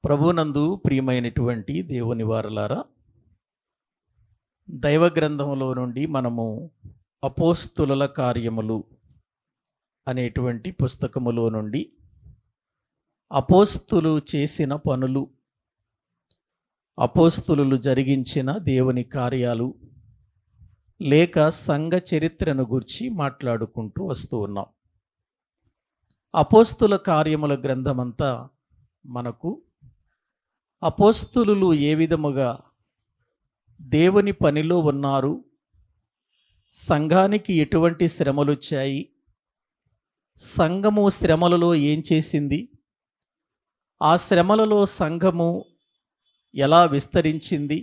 ప్రభునందు ప్రియమైనటువంటి దేవుని వారలారా, దైవ గ్రంథములో నుండి మనము అపోస్తుల కార్యములు అనేటువంటి పుస్తకములో నుండి అపోస్తులు చేసిన పనులు, అపోస్తులు జరిగించిన దేవుని కార్యాలు లేక సంఘ చరిత్రను గురించి మాట్లాడుకుంటూ వస్తూ ఉన్నాం. అపోస్తుల కార్యముల గ్రంథమంతా మనకు అపోస్తులు ఏ విధముగా దేవుని పనిలో ఉన్నారు, సంఘానికి ఎటువంటి శ్రమలు వచ్చాయి, సంఘము శ్రమలలో ఏం చేసింది, ఆ శ్రమలలో సంఘము ఎలా విస్తరించింది,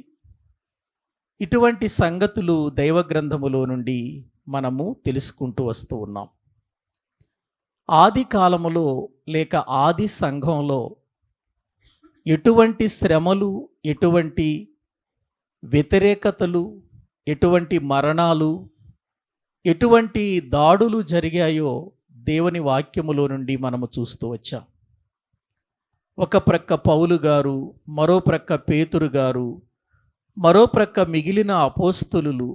ఇటువంటి సంగతులు దైవ గ్రంథములో నుండి మనము తెలుసుకుంటూ వస్తూ ఉన్నాం. ఆది కాలములో లేక ఆది సంఘంలో ఎటువంటి శ్రమలు, ఎటువంటి వ్యతిరేకతలు, ఎటువంటి మరణాలు, ఎటువంటి దాడులు జరిగాయో దేవుని వాక్యములో నుండి మనము చూస్తూ వచ్చాం. ఒక ప్రక్క పౌలు గారు, మరో ప్రక్క పేతురు గారు, మరో ప్రక్క మిగిలిన అపోస్తులు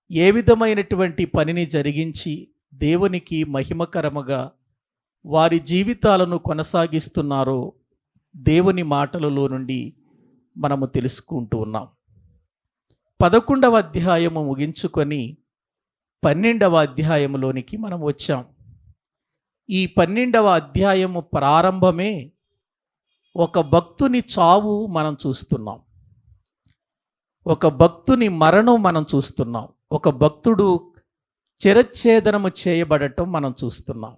ఏ విధమైనటువంటి పనిని జరిగించి దేవునికి మహిమకరముగా వారి జీవితాలను కొనసాగిస్తున్నారో దేవుని మాటలలో నుండి మనము తెలుసుకుంటూ ఉన్నాం. 11వ అధ్యాయము ముగించుకొని 12వ అధ్యాయములోనికి మనం వచ్చాం. ఈ 12వ అధ్యాయము ప్రారంభమే ఒక భక్తుని చావు మనం చూస్తున్నాం, ఒక భక్తుని మరణం మనం చూస్తున్నాం, ఒక భక్తుడు చిరచ్ఛేదనము చేయబడటం మనం చూస్తున్నాం.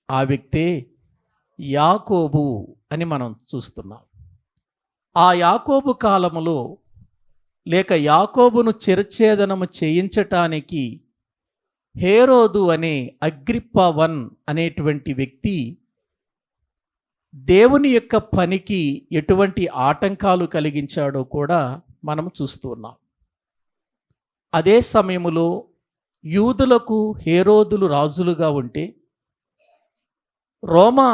ఆ వ్యక్తే యాకోబు అని మనం చూస్తున్నాం. ఆ యాకోబు కాలములో లేక యాకోబును చిరచ్ఛేదనము చేయించటానికి హేరోదు అనే అగ్రిప్ప అనేటువంటి వ్యక్తి దేవుని యొక్క పనికి ఎటువంటి ఆటంకాలు కలిగించాడో కూడా మనం చూస్తూ ఉన్నాం. అదే సమయములో యూదులకు హేరోదులు రాజులుగా ఉంటే రోమా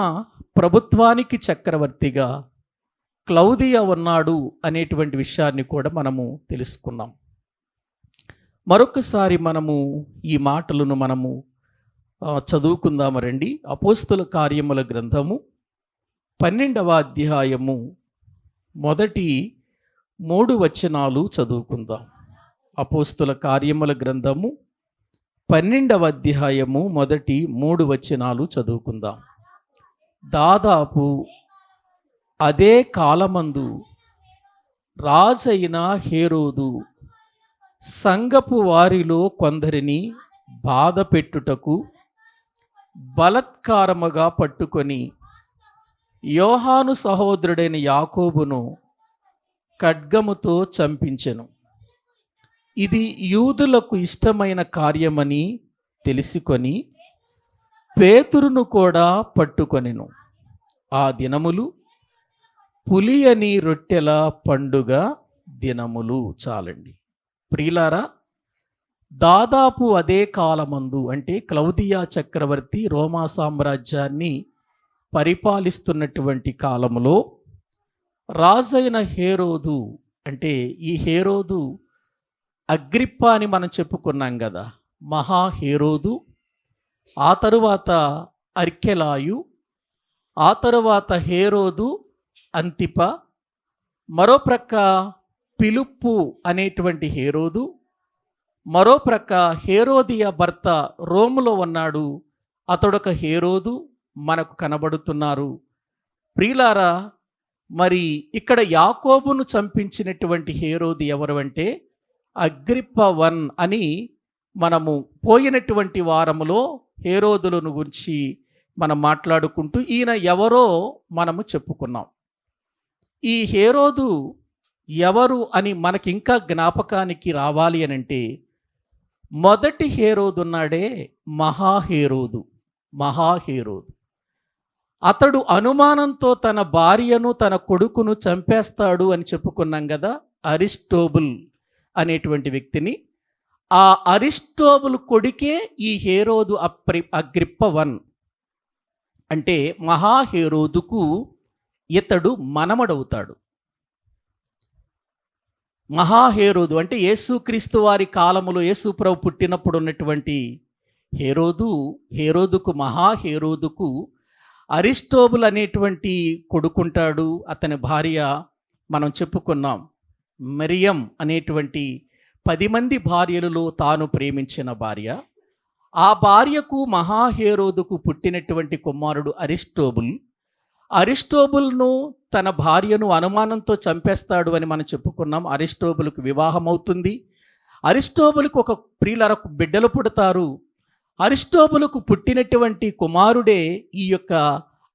ప్రభుత్వానికి చక్రవర్తిగా క్లౌదియా ఉన్నాడు అనేటువంటి విషయాన్ని కూడా మనము తెలుసుకున్నాం. మరొకసారి మనము ఈ మాటలను మనము చదువుకుందాము రండి. అపోస్తుల కార్యముల గ్రంథము 12వ అధ్యాయము మొదటి 3 వచనాలు చదువుకుందాం. అపోస్తుల కార్యముల గ్రంథము 12వ అధ్యాయము మొదటి 3 వచనాలు చదువుకుందాం. దాదాపు అదే కాలమందు రాజైన హేరోదు సంఘపు వారిలో కొందరిని బాధ పెట్టుటకు బలత్కారముగా పట్టుకొని యోహాను సహోదరుడైన యాకోబును ఖడ్గముతో చంపించెను. ఇది యూదులకు ఇష్టమైన కార్యమని తెలుసుకొని పేతురును కూడా పట్టుకొనెను. ఆ దినములు పులియని రొట్టెల పండుగ దినములు. చాలండి ప్రియులారా, దాదాపు అదే కాలమందు అంటే క్లౌదియా చక్రవర్తి రోమా సామ్రాజ్యాన్ని పరిపాలిస్తున్నటువంటి కాలములో రాజైన హేరోదు, అంటే ఈ హేరోదు అగ్రిప్ప అని మనం చెప్పుకున్నాం కదా, మహా హేరోదు, ఆ తరువాత అర్కెలాయు, ఆ తరువాత హేరోదు అంతిప, మరో ప్రక్క పిలుపు అనేటువంటి హేరోదు, మరో ప్రక్క హేరోదియ భర్త రోములో ఉన్నాడు, అతడొక హేరోదు మనకు కనబడుతున్నారు. ప్రియులారా, మరి ఇక్కడ యాకోబును చంపించినటువంటి హేరోదు ఎవరు అంటే అగ్రిప్ప అని మనము పోయినటువంటి వారములో హేరోదులను గురించి మనం మాట్లాడుకుంటూ ఈయన ఎవరో మనము చెప్పుకున్నాం. ఈ హేరోదు ఎవరు అని మనకి ఇంకా జ్ఞాపకానికి రావాలి అని అంటే మొదటి హేరోదు ఉన్నాడే మహాహేరోదు. అతడు అనుమానంతో తన భార్యను తన కొడుకును చంపేస్తాడు అని చెప్పుకున్నాం కదా, అరిస్టోబుల్ అనేటువంటి వ్యక్తిని. ఆ అరిస్టోబుల్ కొడుకే ఈ హేరోదు అగ్రిప్ప అంటే మహాహేరోదుకు ఇతడు మనమడవుతాడు. మహాహేరోదు అంటే యేసుక్రీస్తు వారి కాలములో యేసుప్రభు పుట్టినప్పుడు ఉన్నటువంటి హేరోదుకు మహాహేరోదుకు అరిస్టోబుల్ అనేటువంటి కొడుకుంటాడు. అతని భార్య మనం చెప్పుకున్నాం మరియం అనేటువంటి 10 మంది భార్యలలో తాను ప్రేమించిన భార్య. ఆ భార్యకు మహాహేరోదుకు పుట్టినటువంటి కుమారుడు అరిస్టోబుల్ను తన భార్యను అనుమానంతో చంపేస్తాడు అని మనం చెప్పుకున్నాం. అరిస్టోబుల్కు వివాహం అవుతుంది. అరిస్టోబుల్కు ఒక ప్రియులకు బిడ్డలు పుడతారు. అరిస్టోబుల్కు పుట్టినటువంటి కుమారుడే ఈ యొక్క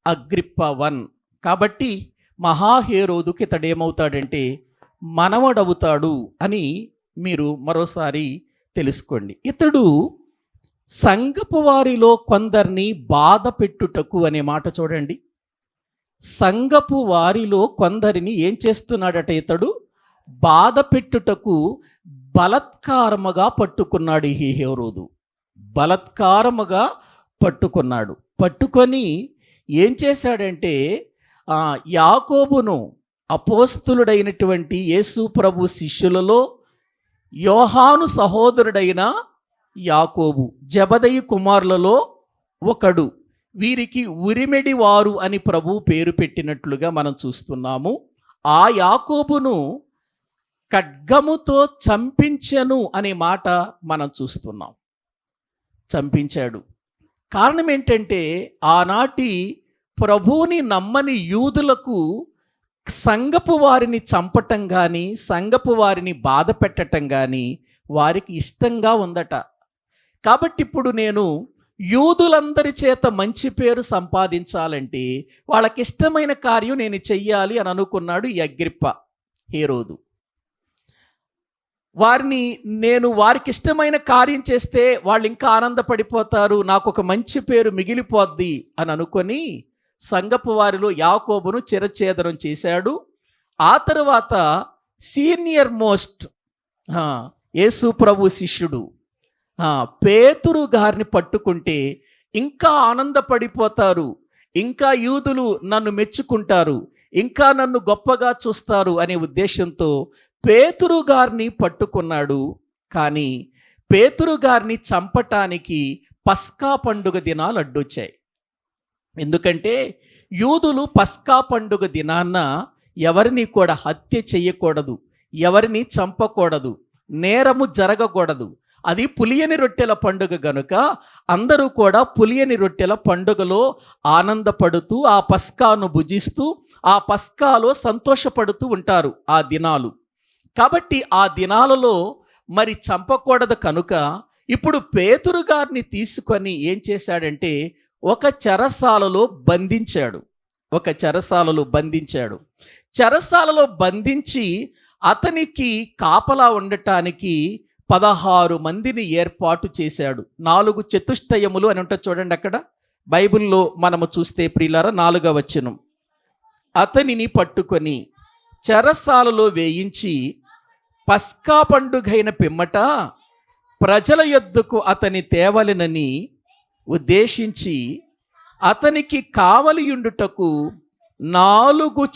అగ్రిప్ప 1. కాబట్టి మహాహేరోదుకి ఇతడేమవుతాడంటే మనవడవుతాడు అని మీరు మరోసారి తెలుసుకోండి. ఇతడు సంఘపు వారిలో కొందరిని బాధ పెట్టుటకు అనే మాట చూడండి. సంఘపు వారిలో కొందరిని ఏం చేస్తున్నాడట? ఇతడు బాధ పెట్టుటకు బలత్కారముగా పట్టుకున్నాడు. ఈ హేరోదు బలత్కారముగా పట్టుకొని ఏం చేశాడంటే యాకోబును, అపోస్తులుడైనటువంటి యేసు ప్రభు శిష్యులలో యోహాను సహోదరుడైన యాకోబు, జెబెదయి కుమారులలో ఒకడు, వీరికి ఉరిమెడి వారు అని ప్రభు పేరు పెట్టినట్లుగా మనం చూస్తున్నాము. ఆ యాకోబును ఖడ్గముతో చంపించెను అనే మాట మనం చూస్తున్నాం. చంపించాడు. కారణం ఏంటంటే ఆనాటి ప్రభువుని నమ్మని యూదులకు సంఘపు వారిని చంపటం కానీ, సంఘపు వారిని బాధ పెట్టడం కానీ వారికి ఇష్టంగా ఉందట. కాబట్టి ఇప్పుడు నేను యూదులందరి చేత మంచి పేరు సంపాదించాలంటే వాళ్ళకి ఇష్టమైన కార్యం నేను చెయ్యాలి అని అనుకున్నాడు ఈ అగ్రిప్ప హేరోదు. వారికి ఇష్టమైన కార్యం చేస్తే వాళ్ళు ఇంకా ఆనందపడిపోతారు, నాకు ఒక మంచి పేరు మిగిలిపోద్ది అని అనుకొని సంఘపు వారిలో యాకోబును చిరఛేదనం చేశాడు. ఆ తర్వాత సీనియర్ మోస్ట్ యేసు ప్రభు శిష్యుడు పేతురు గారిని పట్టుకుంటే ఇంకా ఆనందపడిపోతారు, ఇంకా యూదులు నన్ను మెచ్చుకుంటారు, ఇంకా నన్ను గొప్పగా చూస్తారు అనే ఉద్దేశంతో పేతురు గారిని పట్టుకున్నాడు. కానీ పేతురు గారిని చంపటానికి పస్కా పండుగ దినాలు అడ్డొచ్చాయి. ఎందుకంటే యూదులు పస్కా పండుగ దినాన్న ఎవరిని కూడా హత్య చేయకూడదు, ఎవరిని చంపకూడదు, నేరము జరగకూడదు. అది పులియని రొట్టెల పండుగ గనుక అందరూ కూడా పులియని రొట్టెల పండుగలో ఆనందపడుతూ ఆ పస్కాను భుజిస్తూ ఆ పస్కాలో సంతోషపడుతూ ఉంటారు ఆ దినాలు. కాబట్టి ఆ దినాలలో మరి చంపకూడదు కనుక ఇప్పుడు పేతురు గారిని తీసుకొని ఏం చేశాడంటే ఒక చెరసాలలో బంధించి అతనికి కాపలా ఉండటానికి 16 మందిని ఏర్పాటు చేశాడు. 4 చతుష్టయములు అని ఉంటుంది చూడండి. అక్కడ బైబిల్లో మనము చూస్తే ప్రియులారా 4వ వచనం, అతనిని పట్టుకొని చెరసాలలో వేయించి పస్కా పండుగైన పిమ్మట ప్రజల యొద్దకు అతని తేవలెనని ఉద్దేశించి అతనికి కావలియుండుటకు 4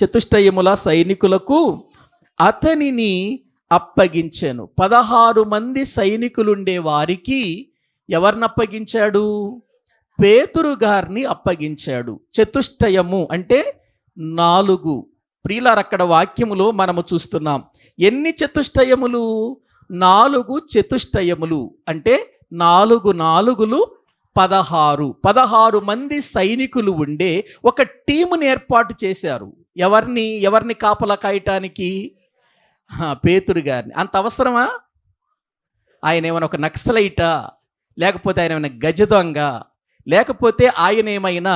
చతుష్టయముల సైనికులకు అతనిని అప్పగించాను. 16 మంది సైనికులుండే వారికి ఎవరిని అప్పగించాడు? పేతురు గారిని అప్పగించాడు. చతుష్టయము అంటే 4. ప్రియులారా అక్కడ వాక్యములో మనము చూస్తున్నాం. ఎన్ని చతుష్టయములు? 4 చతుష్టయములు అంటే 4 4లు 16. 16 మంది సైనికులు ఉండే ఒక టీముని ఏర్పాటు చేశారు. ఎవరిని కాపలా కాయటానికి? పేతురు గారిని. అంత అవసరమా? ఆయన ఏమైనా ఒక నక్సలైటా, లేకపోతే ఆయన ఏమైనా గజ దొంగ, లేకపోతే ఆయన ఏమైనా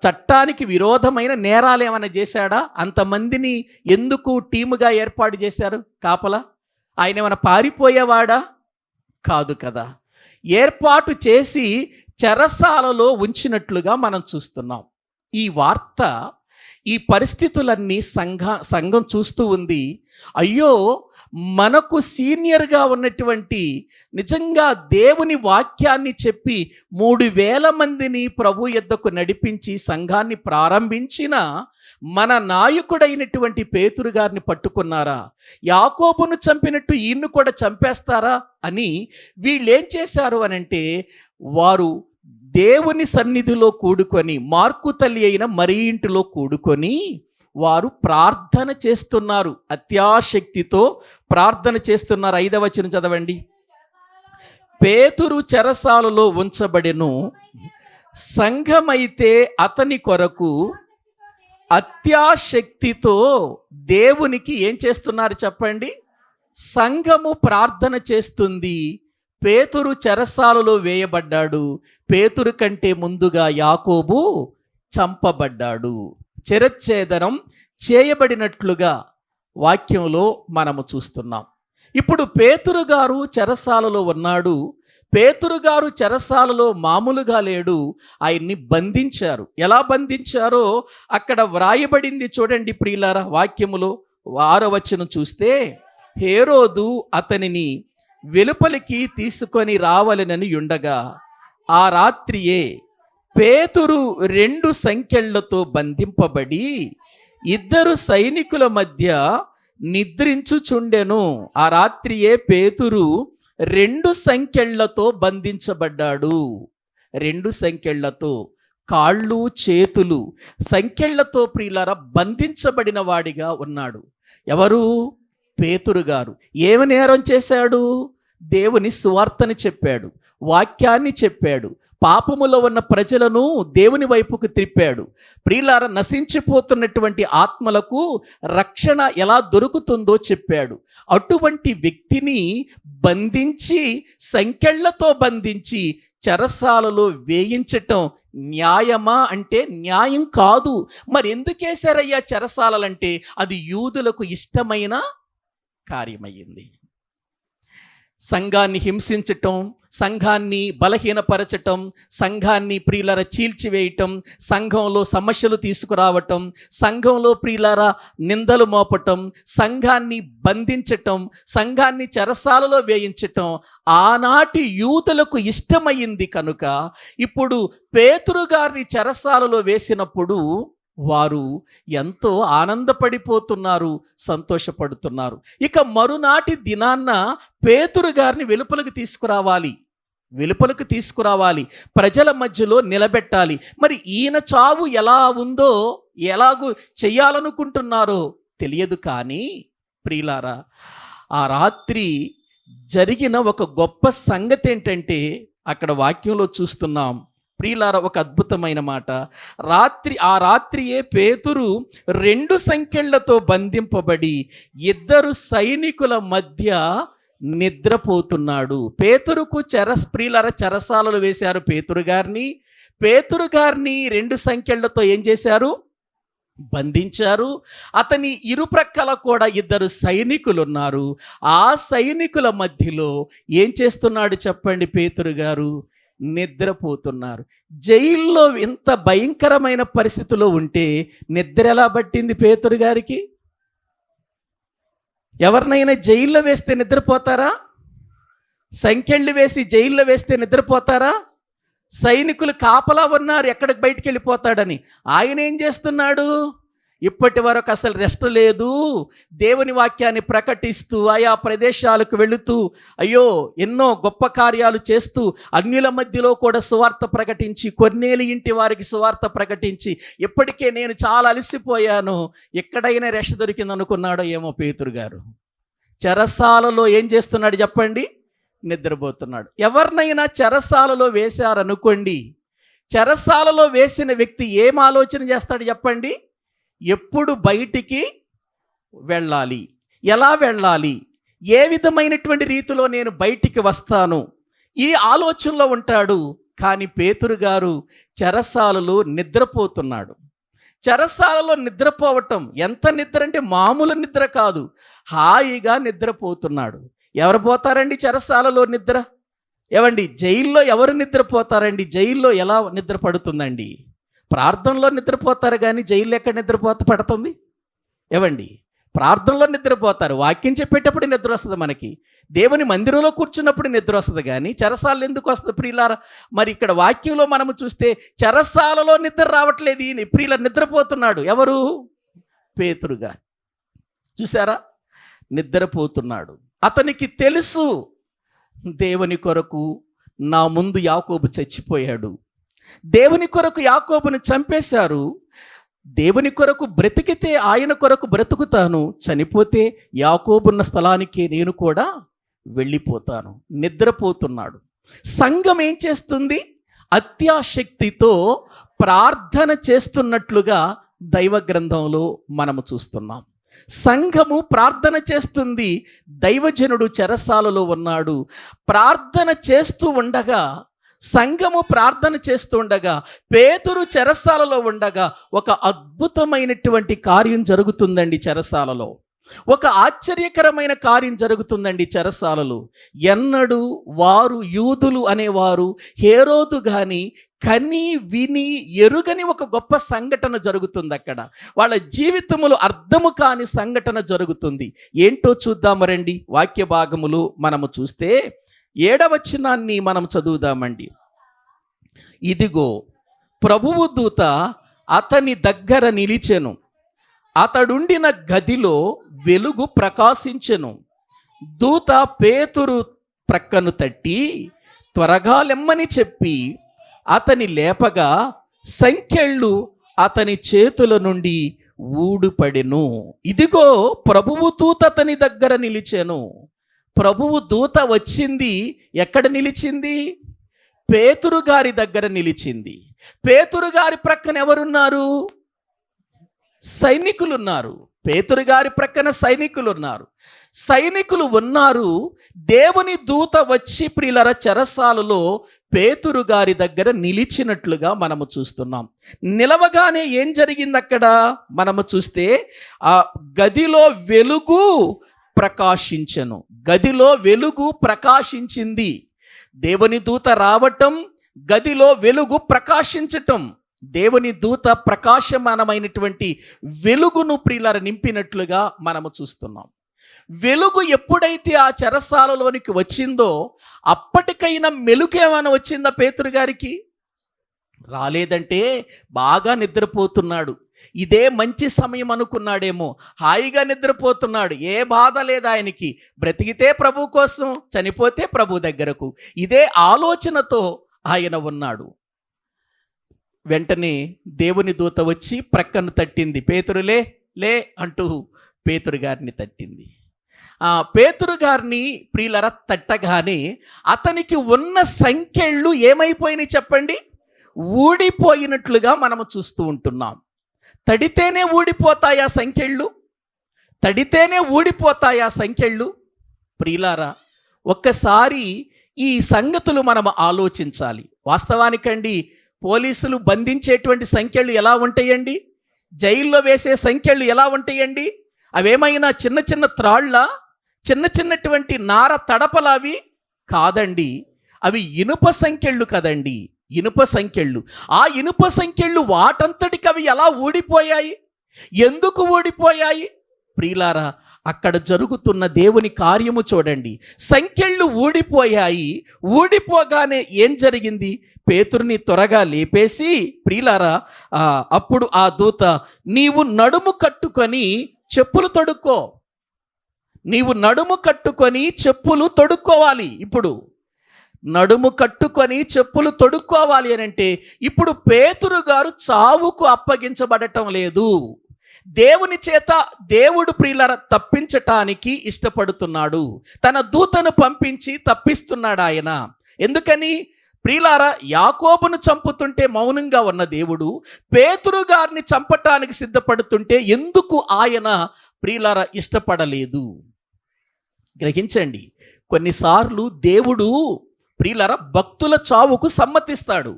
చట్టానికి విరోధమైన నేరాలు ఏమైనా చేశాడా? అంతమందిని ఎందుకు టీముగా ఏర్పాటు చేశారు కాపలా? ఆయన ఏమైనా పారిపోయేవాడా? కాదు కదా. ఏర్పాటు చేసి చెరసాలలో ఉంచినట్లుగా మనం చూస్తున్నాం. ఈ వార్త, ఈ పరిస్థితులన్నీ సంఘం చూస్తూ ఉంది. అయ్యో, మనకు సీనియర్గా ఉన్నటువంటి, నిజంగా దేవుని వాక్యాన్ని చెప్పి 3000 మందిని ప్రభు యొద్దకు నడిపించి సంఘాన్ని ప్రారంభించిన మన నాయకుడైనటువంటి పేతురు గారిని పట్టుకున్నారా? యాకోబును చంపినట్టు ఈయన్ను కూడా చంపేస్తారా అని వీళ్ళేం చేశారు అనంటే, వారు దేవుని సన్నిధిలో కూడుకొని, మార్కు తల్లి అయిన మరి ఇంటిలో కూడుకొని వారు ప్రార్థన చేస్తున్నారు. అత్యాశక్తితో ప్రార్థన చేస్తున్నారు. 5వ వచనం చదవండి. పేతురు చెరసాలలో ఉంచబడెను, సంఘమైతే అతని కొరకు అత్యాశక్తితో దేవునికి ఏం చేస్తున్నారు చెప్పండి? సంఘము ప్రార్థన చేస్తుంది. పేతురు చెరసాలలో వేయబడ్డాడు. పేతురు కంటే ముందుగా యాకోబు చంపబడ్డాడు. శిరచ్ఛేదనం చేయబడినట్లుగా వాక్యంలో మనము చూస్తున్నాం. ఇప్పుడు పేతురు గారు చెరసాలలో ఉన్నాడు. పేతురు గారు చెరసాలలో మామూలుగా లేడు. ఆయన్ని బంధించారు. ఎలా బంధించారో అక్కడ వ్రాయబడింది చూడండి ప్రియులారా. వాక్యములో 6వ వచనం చూస్తే, హేరోదు అతనిని వెలుపలికి తీసుకొని రావాలనని ఉండగా ఆ రాత్రియే పేతురు 2 సంకెళ్లతో బంధింపబడి 2 సైనికుల మధ్య నిద్రించుచుండెను. ఆ రాత్రియే పేతురు 2 సంకెళ్లతో బంధించబడ్డాడు. 2 సంకెళ్లతో, కాళ్ళు చేతులు సంకెళ్లతో ప్రియులారా బంధించబడిన వాడిగా ఉన్నాడు. ఎవరు? పేతురు గారు. ఏమి నేరం చేశాడు? దేవుని సువార్తని చెప్పాడు, వాక్యాన్ని చెప్పాడు, పాపములో ఉన్న ప్రజలను దేవుని వైపుకు త్రిప్పాడు. ప్రియులారా, నశించిపోతున్నటువంటి ఆత్మలకు రక్షణ ఎలా దొరుకుతుందో చెప్పాడు. అటువంటి వ్యక్తిని బంధించి, సంకెళ్లతో బంధించి చెరసాలలో వేయించటం న్యాయమా అంటే న్యాయం కాదు. మరి ఎందుకు వేశారయ్యా చెరసాలంటే? అది యూదులకు ఇష్టమైన కార్యమయ్యింది. సంఘాన్ని హింసించటం, సంఘాన్ని బలహీనపరచటం, సంఘాన్ని ప్రియులారా చీల్చివేయటం, సంఘంలో సమస్యలు తీసుకురావటం, సంఘంలో ప్రియులారా నిందలు మోపటం, సంఘాన్ని బంధించటం, సంఘాన్ని చెరసాలలో వేయించటం ఆనాటి యూదులకు ఇష్టమైంది. కనుక ఇప్పుడు పేతురు గారిని చెరసాలలో వేసినప్పుడు వారు ఎంతో ఆనందపడిపోతున్నారు, సంతోషపడుతున్నారు. ఇక మరునాటి దినాన్న పేతురు గారిని వెలుపలకు తీసుకురావాలి, ప్రజల మధ్యలో నిలబెట్టాలి. మరి ఈయన చావు ఎలా ఉందో, ఎలాగూ చెయ్యాలనుకుంటున్నారో తెలియదు. కానీ ప్రియులారా, ఆ రాత్రి జరిగిన ఒక గొప్ప సంగతి ఏంటంటే, అక్కడ వాక్యంలో చూస్తున్నాం ప్రియులారా, ఒక అద్భుతమైన మాట. ఆ రాత్రియే పేతురు 2 సంకెళ్లతో బంధింపబడి 2 సైనికుల మధ్య నిద్రపోతున్నాడు. పేతురుకు ప్రియులారా చెరసాలలో వేశారు పేతురు గారిని. 2 సంకెళ్లతో ఏం చేశారు? బంధించారు. అతని ఇరుప్రక్కల కూడా 2 సైనికులు ఉన్నారు. ఆ సైనికుల మధ్యలో ఏం చేస్తున్నాడు చెప్పండి? పేతురు గారు నిద్రపోతున్నారు. జైల్లో ఇంత భయంకరమైన పరిస్థితిలో ఉంటే నిద్ర ఎలా పట్టింది పేతురు గారికి? ఎవరినైనా జైల్లో వేస్తే నిద్రపోతారా? సంకెళ్ళు వేసి జైల్లో వేస్తే నిద్రపోతారా? సైనికులు కాపలా ఉన్నారు ఎక్కడికి బయటికి వెళ్ళిపోతాడని. ఆయన ఏం చేస్తున్నాడు? ఇప్పటి వరకు అసలు రెస్ట్ లేదు. దేవుని వాక్యాన్ని ప్రకటిస్తూ ఆయా ప్రదేశాలకు వెళుతూ ఎన్నో గొప్ప కార్యాలు చేస్తూ అన్యుల మధ్యలో కూడా సువార్త ప్రకటించి, కొర్నేలి ఇంటి వారికి సువార్త ప్రకటించి, ఇప్పటికే నేను చాలా అలసిపోయాను, ఎక్కడైనా రెస్ట్ దొరికింది అనుకున్నాడో ఏమో పేతురు గారు. చెరసాలలో ఏం చేస్తున్నాడు చెప్పండి? నిద్రపోతున్నాడు. ఎవరినైనా చెరసాలలో వేశారనుకోండి, చెరసాలలో వేసిన వ్యక్తి ఏం ఆలోచన చేస్తాడు చెప్పండి? ఎప్పుడు బయటికి వెళ్ళాలి, ఎలా వెళ్ళాలి, ఏ విధమైనటువంటి రీతిలో నేను బయటికి వస్తాను, ఈ ఆలోచనలో ఉంటాడు. కానీ పేతురు గారు చెరసాలలో నిద్రపోతున్నాడు. చెరసాలలో నిద్రపోవటం ఎంత నిద్ర అంటే మామూలు నిద్ర కాదు, హాయిగా నిద్రపోతున్నాడు. ఎవరు పోతారండి చెరసాలలో నిద్ర? ఏవండి, జైల్లో ఎవరు నిద్రపోతారండి? జైల్లో ఎలా నిద్ర పడుతుందండి? ప్రార్థనలో నిద్రపోతారు కానీ జైల్లో ఎక్కడ పడుతుంది? ఏవండి, ప్రార్థనలో నిద్రపోతారు, వాక్యం చెప్పేటప్పుడు నిద్ర వస్తుంది, మనకి దేవుని మందిరంలో కూర్చున్నప్పుడు నిద్ర వస్తుంది, కానీ చెరసాలలో ఎందుకు వస్తుంది ప్రియులారా? మరి ఇక్కడ వాక్యంలో మనము చూస్తే చెరసాలలో నిద్ర రావట్లేదు, ఈయన ప్రియుల నిద్రపోతున్నాడు. ఎవరు? పేతురుగా. చూసారా, నిద్రపోతున్నాడు. అతనికి తెలుసు, దేవుని కొరకు నా ముందు యాకోబు చచ్చిపోయాడు, దేవుని కొరకు యాకోబుని చంపేశారు, దేవుని కొరకు బ్రతికితే ఆయన కొరకు బ్రతుకుతాను, చనిపోతే యాకోబున్న స్థలానికి నేను కూడా వెళ్ళిపోతాను. నిద్రపోతున్నాడు. సంఘం ఏం చేస్తుంది? అత్యాశక్తితో ప్రార్థన చేస్తున్నట్లుగా దైవ గ్రంథంలో మనము చూస్తున్నాం. సంఘము ప్రార్థన చేస్తుంది. దైవజనుడు చెరసాలలో ఉన్నాడు. ప్రార్థన చేస్తూ ఉండగా, సంఘము ప్రార్థన చేస్తూ ఉండగా, పేతురు చెరసాలలో ఉండగా ఒక అద్భుతమైనటువంటి కార్యం జరుగుతుందండి. చెరసాలలో ఒక ఆశ్చర్యకరమైన కార్యం జరుగుతుందండి చెరసాలలో. ఎన్నడూ వారు, యూదులు అనేవారు, హేరోదు కానీ కని విని ఎరుగని ఒక గొప్ప సంఘటన జరుగుతుంది అక్కడ. వాళ్ళ జీవితములు అర్థము కాని సంఘటన జరుగుతుంది. ఏంటో చూద్దాము రండి. వాక్య భాగములు మనము చూస్తే 7వ వచనాన్ని మనం చదువుదామండి. ఇదిగో ప్రభువు దూత అతని దగ్గర నిలిచెను, అతడుండిన గదిలో వెలుగు ప్రకాశించెను. దూత పేతురు ప్రక్కను తట్టి త్వరగా లెమ్మని చెప్పి అతని లేపగా సంకెళ్ళు అతని చేతుల నుండి ఊడిపడెను. ఇదిగో ప్రభువు దూత అతని దగ్గర నిలిచెను. ప్రభువు దూత వచ్చింది, ఎక్కడ నిలిచింది? పేతురు గారి దగ్గర నిలిచింది. పేతురు గారి ప్రక్కన ఎవరున్నారు? సైనికులు ఉన్నారు. పేతురు గారి ప్రక్కన సైనికులు ఉన్నారు. సైనికులు ఉన్నారు. దేవుని దూత వచ్చి ప్రియులర చెరసాలలో పేతురు గారి దగ్గర నిలిచినట్లుగా మనము చూస్తున్నాం. నిలవగానే ఏం జరిగింది అక్కడ మనము చూస్తే, ఆ గదిలో వెలుగు ప్రకాశించెను. గదిలో వెలుగు ప్రకాశించింది. దేవుని దూత రావటం, గదిలో వెలుగు ప్రకాశించటం, దేవుని దూత ప్రకాశమానమైనటువంటి వెలుగును ప్రియులార నింపినట్లుగా మనము చూస్తున్నాం. వెలుగు ఎప్పుడైతే ఆ చెరసాలలోనికి వచ్చిందో అప్పటికైనా మెలుకేమైనా వచ్చిందా పేతురు గారికి? రాలేదంటే బాగా నిద్రపోతున్నాడు. ఇదే మంచి సమయం అనుకున్నాడేమో, హాయిగా నిద్రపోతున్నాడు, ఏ బాధ లేదు ఆయనకి. బ్రతికితే ప్రభు కోసం, చనిపోతే ప్రభు దగ్గరకు, ఇదే ఆలోచనతో ఆయన ఉన్నాడు. వెంటనే దేవుని దూత వచ్చి ప్రక్కను తట్టింది. పేతురులే లే అంటూ పేతురు గారిని తట్టింది. ఆ పేతురు గారిని ప్రియులర తట్టగానే అతనికి ఉన్న సంకెళ్ళు ఏమైపోయినాయి చెప్పండి? ఊడిపోయినట్లుగా మనము చూస్తూ ఉంటున్నాం. తడితేనే ఊడిపోతాయా సంకెళ్ళు? తడితేనే ఊడిపోతాయా సంకెళ్ళు? ప్రియులారా, ఒక్కసారి ఈ సంగతులు మనము ఆలోచించాలి. వాస్తవానికండి, పోలీసులు బంధించేటువంటి సంఖ్యలు ఎలా ఉంటాయండి? జైల్లో వేసే సంఖ్యలు ఎలా ఉంటాయండి? అవేమైనా చిన్న చిన్న త్రాళ్ళ, చిన్నటువంటి నార తడపలావి కాదండి. అవి ఇనుప సంఖ్యలు కదండి, ఇనుప సంఖ్యలు. ఆ ఇనుప సంఖ్యలు వాటంతటికి అవి ఎలా ఊడిపోయాయి? ఎందుకు ఊడిపోయాయి? ప్రియులారా, అక్కడ జరుగుతున్న దేవుని కార్యము చూడండి. సంఖ్యలు ఊడిపోయాయి. ఊడిపోగానే ఏం జరిగింది? పేతురుని త్వరగా లేపేసి, ప్రియులారా, అప్పుడు ఆ దూత, నీవు నడుము కట్టుకొని చెప్పులు తొడుక్కో. నీవు నడుము కట్టుకొని చెప్పులు తొడుక్కోవాలి. ఇప్పుడు నడుము కట్టుకొని చెప్పులు తొడుక్కోవాలి అని అంటే, ఇప్పుడు పేతురు గారు చావుకు అప్పగించబడటం లేదు. దేవుని చేత దేవుడు ప్రియులారా తప్పించటానికి ఇష్టపడుతున్నాడు. తన దూతను పంపించి తప్పిస్తున్నాడు ఆయన. ఎందుకని? ప్రియులారా, యాకోబును చంపుతుంటే మౌనంగా ఉన్న దేవుడు పేతురు గారిని చంపటానికి సిద్ధపడుతుంటే ఎందుకు ఆయన ప్రియులారా ఇష్టపడలేదు? గ్రహించండి. కొన్నిసార్లు దేవుడు ప్రియులారా భక్తుల చావుకు సమ్మతిస్తాడు.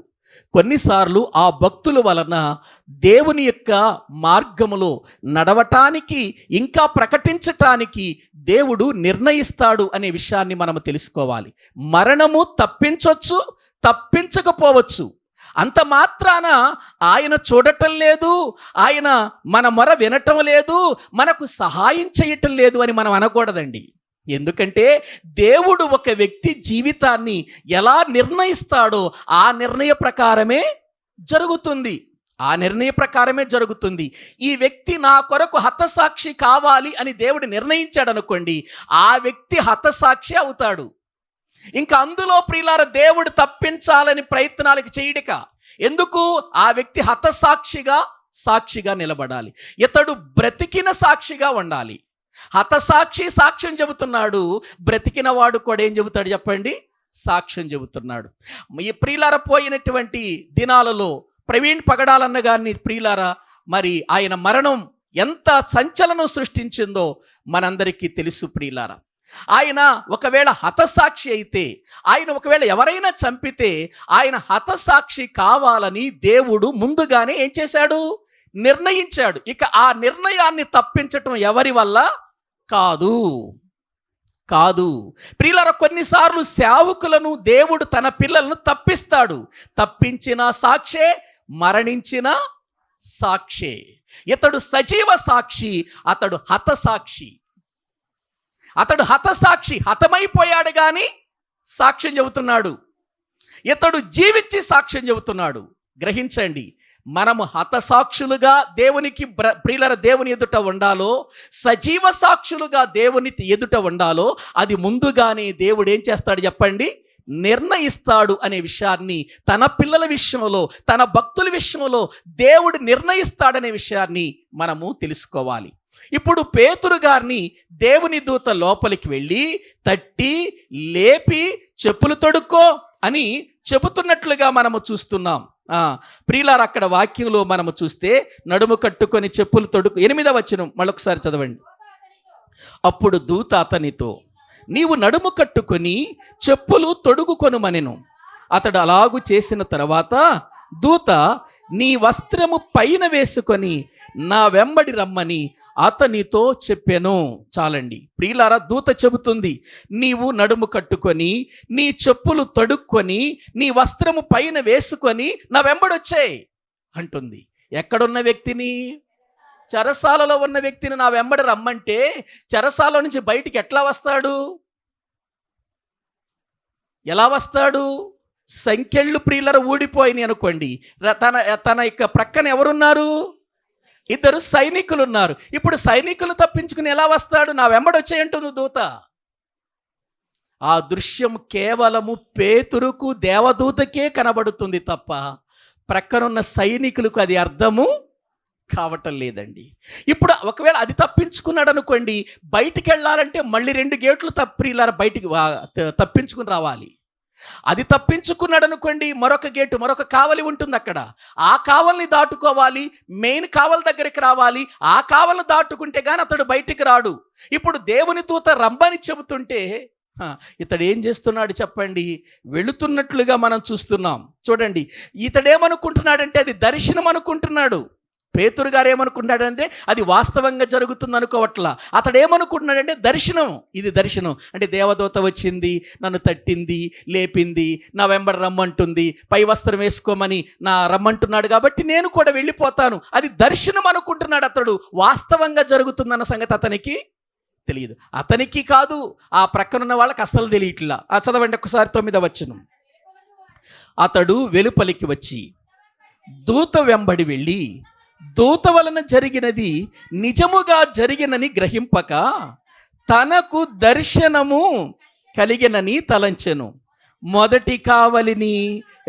కొన్నిసార్లు ఆ భక్తుల వలన దేవుని యొక్క మార్గములో నడవటానికి, ఇంకా ప్రకటించటానికి దేవుడు నిర్ణయిస్తాడు అనే విషయాన్ని మనం తెలుసుకోవాలి. మరణము తప్పించవచ్చు, తప్పించకపోవచ్చు. అంత మాత్రాన ఆయన చూడటం లేదు, ఆయన మన మొర వినటం లేదు, మనకు సహాయం చేయటం లేదు అని మనం అనకూడదండి. ఎందుకంటే దేవుడు ఒక వ్యక్తి జీవితాన్ని ఎలా నిర్ణయిస్తాడో ఆ నిర్ణయ ప్రకారమే జరుగుతుంది. ఆ నిర్ణయ ప్రకారమే జరుగుతుంది. ఈ వ్యక్తి నా కొరకు హతసాక్షి కావాలి అని దేవుడు నిర్ణయించాడు అనుకోండి, ఆ వ్యక్తి హతసాక్షి అవుతాడు. ఇంకా అందులో ప్రియులారా దేవుడు తప్పించాలని ప్రయత్నాలకు చేయడిక. ఎందుకు? ఆ వ్యక్తి సాక్షిగా నిలబడాలి. ఇతడు బ్రతికిన సాక్షిగా ఉండాలి. హతసాక్షి సాక్ష్యం చెబుతున్నాడు, బ్రతికిన వాడు కూడా ఏం చెబుతాడు చెప్పండి? సాక్ష్యం చెబుతున్నాడు. ఈ ప్రియులార పోయినటువంటి దినాలలో ప్రవీణ్ పగడాలన్న గారిని ప్రియులారా, మరి ఆయన మరణం ఎంత సంచలనం సృష్టించిందో మనందరికీ తెలుసు ప్రియులారా. ఆయన ఒకవేళ హతసాక్షి అయితే, ఆయన ఒకవేళ ఎవరైనా చంపితే ఆయన హతసాక్షి కావాలని దేవుడు ముందుగానే ఏం చేశాడు? నిర్ణయించాడు. ఇక ఆ నిర్ణయాన్ని తప్పించటం ఎవరి వల్ల కాదు. ప్రియులారా, కొన్నిసార్లు సేవకులను దేవుడు తన పిల్లలను తప్పిస్తాడు. తప్పించిన సాక్షే, మరణించిన సాక్షే. ఇతడు సజీవ సాక్షి, అతడు హతసాక్షి. అతడు హతసాక్షి, హతమైపోయాడు కానీ సాక్ష్యం చెబుతున్నాడు. ఇతడు జీవించి సాక్ష్యం చెబుతున్నాడు. గ్రహించండి, మనము హతసాక్షులుగా దేవునికి ప్రియులర దేవుని ఎదుట ఉండాలో, సజీవ సాక్షులుగా దేవుని ఎదుట ఉండాలో, అది ముందుగానే దేవుడు ఏం చేస్తాడు చెప్పండి? నిర్ణయిస్తాడు అనే విషయాన్ని తన పిల్లల విషయంలో, తన భక్తుల విషయంలో దేవుడు నిర్ణయిస్తాడనే విషయాన్ని మనము తెలుసుకోవాలి. ఇప్పుడు పేతురు గారిని దేవుని దూత లోపలికి వెళ్ళి తట్టి లేపి చెప్పులు తొడుక్కో అని చెబుతున్నట్లుగా మనము చూస్తున్నాం. ప్రియులారా, అక్కడ వాక్యంలో మనము చూస్తే నడుము కట్టుకొని చెప్పులు తొడుకు 8వ వచనం మళ్ళొకసారి చదవండి. అప్పుడు దూత అతనితో, నీవు నడుము కట్టుకొని చెప్పులు తొడుగుకొనుమనెను. అతడు అలాగు చేసిన తర్వాత దూత, నీ వస్త్రము పైన వేసుకొని నా వెంబడి రమ్మని అతనితో చెప్పెను. చాలండి ప్రియులారా, దూత చెబుతుంది, నీవు నడుము కట్టుకొని నీ చెప్పులు తొడుక్కొని నీ వస్త్రము పైన వేసుకొని నా వెంబడొచ్చేయి అంటుంది. ఎక్కడున్న వ్యక్తిని? చెరసాలలో ఉన్న వ్యక్తిని నా వెంబడి రమ్మంటే చెరసాల నుంచి బయటికి ఎట్లా వస్తాడు? ఎలా వస్తాడు? సంకెళ్ళు ప్రియులర ఊడిపోయినాయి అనుకోండి, తన యొక్క ప్రక్కన ఎవరున్నారు? 2 సైనికులు ఉన్నారు. ఇప్పుడు సైనికులు తప్పించుకుని ఎలా వస్తాడు? నా వెంబడొచ్చేయంటుంది దూత. ఆ దృశ్యం కేవలము పేతురుకు దేవదూతకే కనబడుతుంది తప్ప ప్రక్కనున్న సైనికులకు అది అర్థము కావటం లేదండి. ఇప్పుడు ఒకవేళ అది తప్పించుకున్నాడు అనుకోండి, బయటికి వెళ్ళాలంటే మళ్ళీ 2 గేట్లు ప్రియులారా బయటికి తప్పించుకుని రావాలి. అది తప్పించుకున్నాడు అనుకోండి, మరొక గేటు, మరొక కావలి ఉంటుంది అక్కడ. ఆ కావలిని దాటుకోవాలి, మెయిన్ కావలి దగ్గరికి రావాలి. ఆ కావలిని దాటుకుంటే కానీ అతడు బయటికి రాడు. ఇప్పుడు దేవుని దూత రమ్మని చెబుతుంటే ఇతడు ఏం చేస్తున్నాడు చెప్పండి? వెళుతున్నట్లుగా మనం చూస్తున్నాం. చూడండి, ఇతడేమనుకుంటున్నాడంటే అది దర్శనం అనుకుంటున్నాడు. పేతురు గారు ఏమనుకుంటున్నాడంటే అది వాస్తవంగా జరుగుతుంది అనుకోవట్లా. అతడు ఏమనుకుంటున్నాడంటే దర్శనం, ఇది దర్శనం అంటే దేవదూత వచ్చింది, నన్ను తట్టింది, లేపింది, నా వెంబడి రమ్మంటుంది, పై వస్త్రం వేసుకోమని నా రమ్మంటున్నాడు కాబట్టి నేను కూడా వెళ్ళిపోతాను, అది దర్శనం అనుకుంటున్నాడు. అతడు వాస్తవంగా జరుగుతుందన్న సంగతి అతనికి తెలియదు. అతనికి కాదు, ఆ ప్రక్కనున్న వాళ్ళకి అస్సలు తెలియట్లా. చదవండి ఒకసారి 9వ వచనం. అతడు వెలుపలికి వచ్చి దూత వెంబడి వెళ్ళి దూత వలన జరిగినది నిజముగా జరిగినని గ్రహింపక తనకు దర్శనము కలిగినని తలంచెను. మొదటి కావలిని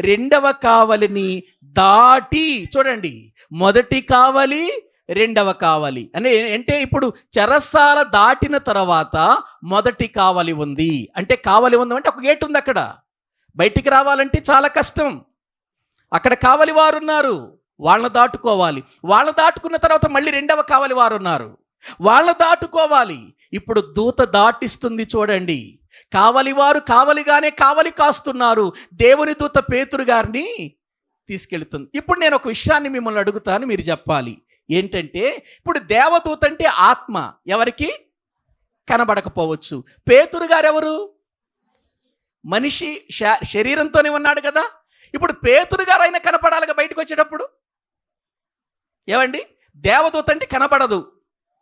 2వ కావలిని దాటి, చూడండి, మొదటి కావలి 2వ కావలి అంటే ఇప్పుడు చెరసాల దాటిన తర్వాత మొదటి కావలి ఉంది. అంటే కావలి ఉంది అంటే ఒక గేట్ ఉంది అక్కడ. బయటికి రావాలంటే చాలా కష్టం. అక్కడ కావలి వారు ఉన్నారు, వాళ్ళని దాటుకోవాలి. వాళ్ళని దాటుకున్న తర్వాత మళ్ళీ 2వ కావలి వారు ఉన్నారు, వాళ్ళని దాటుకోవాలి. ఇప్పుడు దూత దాటిస్తుంది. చూడండి, కావలి వారు కావలిగానే కావలి కాస్తున్నారు. దేవుని దూత పేతురు గారిని తీసుకెళ్తుంది. ఇప్పుడు నేను ఒక విషయాన్ని మిమ్మల్ని అడుగుతాను, మీరు చెప్పాలి. ఏంటంటే ఇప్పుడు దేవదూత అంటే ఆత్మ, ఎవరికి కనబడకపోవచ్చు. పేతురు గారు ఎవరు? మనిషి, శరీరంతోనే ఉన్నాడు కదా. ఇప్పుడు పేతురు గారు అయినా కనపడాలిగా బయటకు వచ్చేటప్పుడు. ఏమండి, దేవదూత అంటే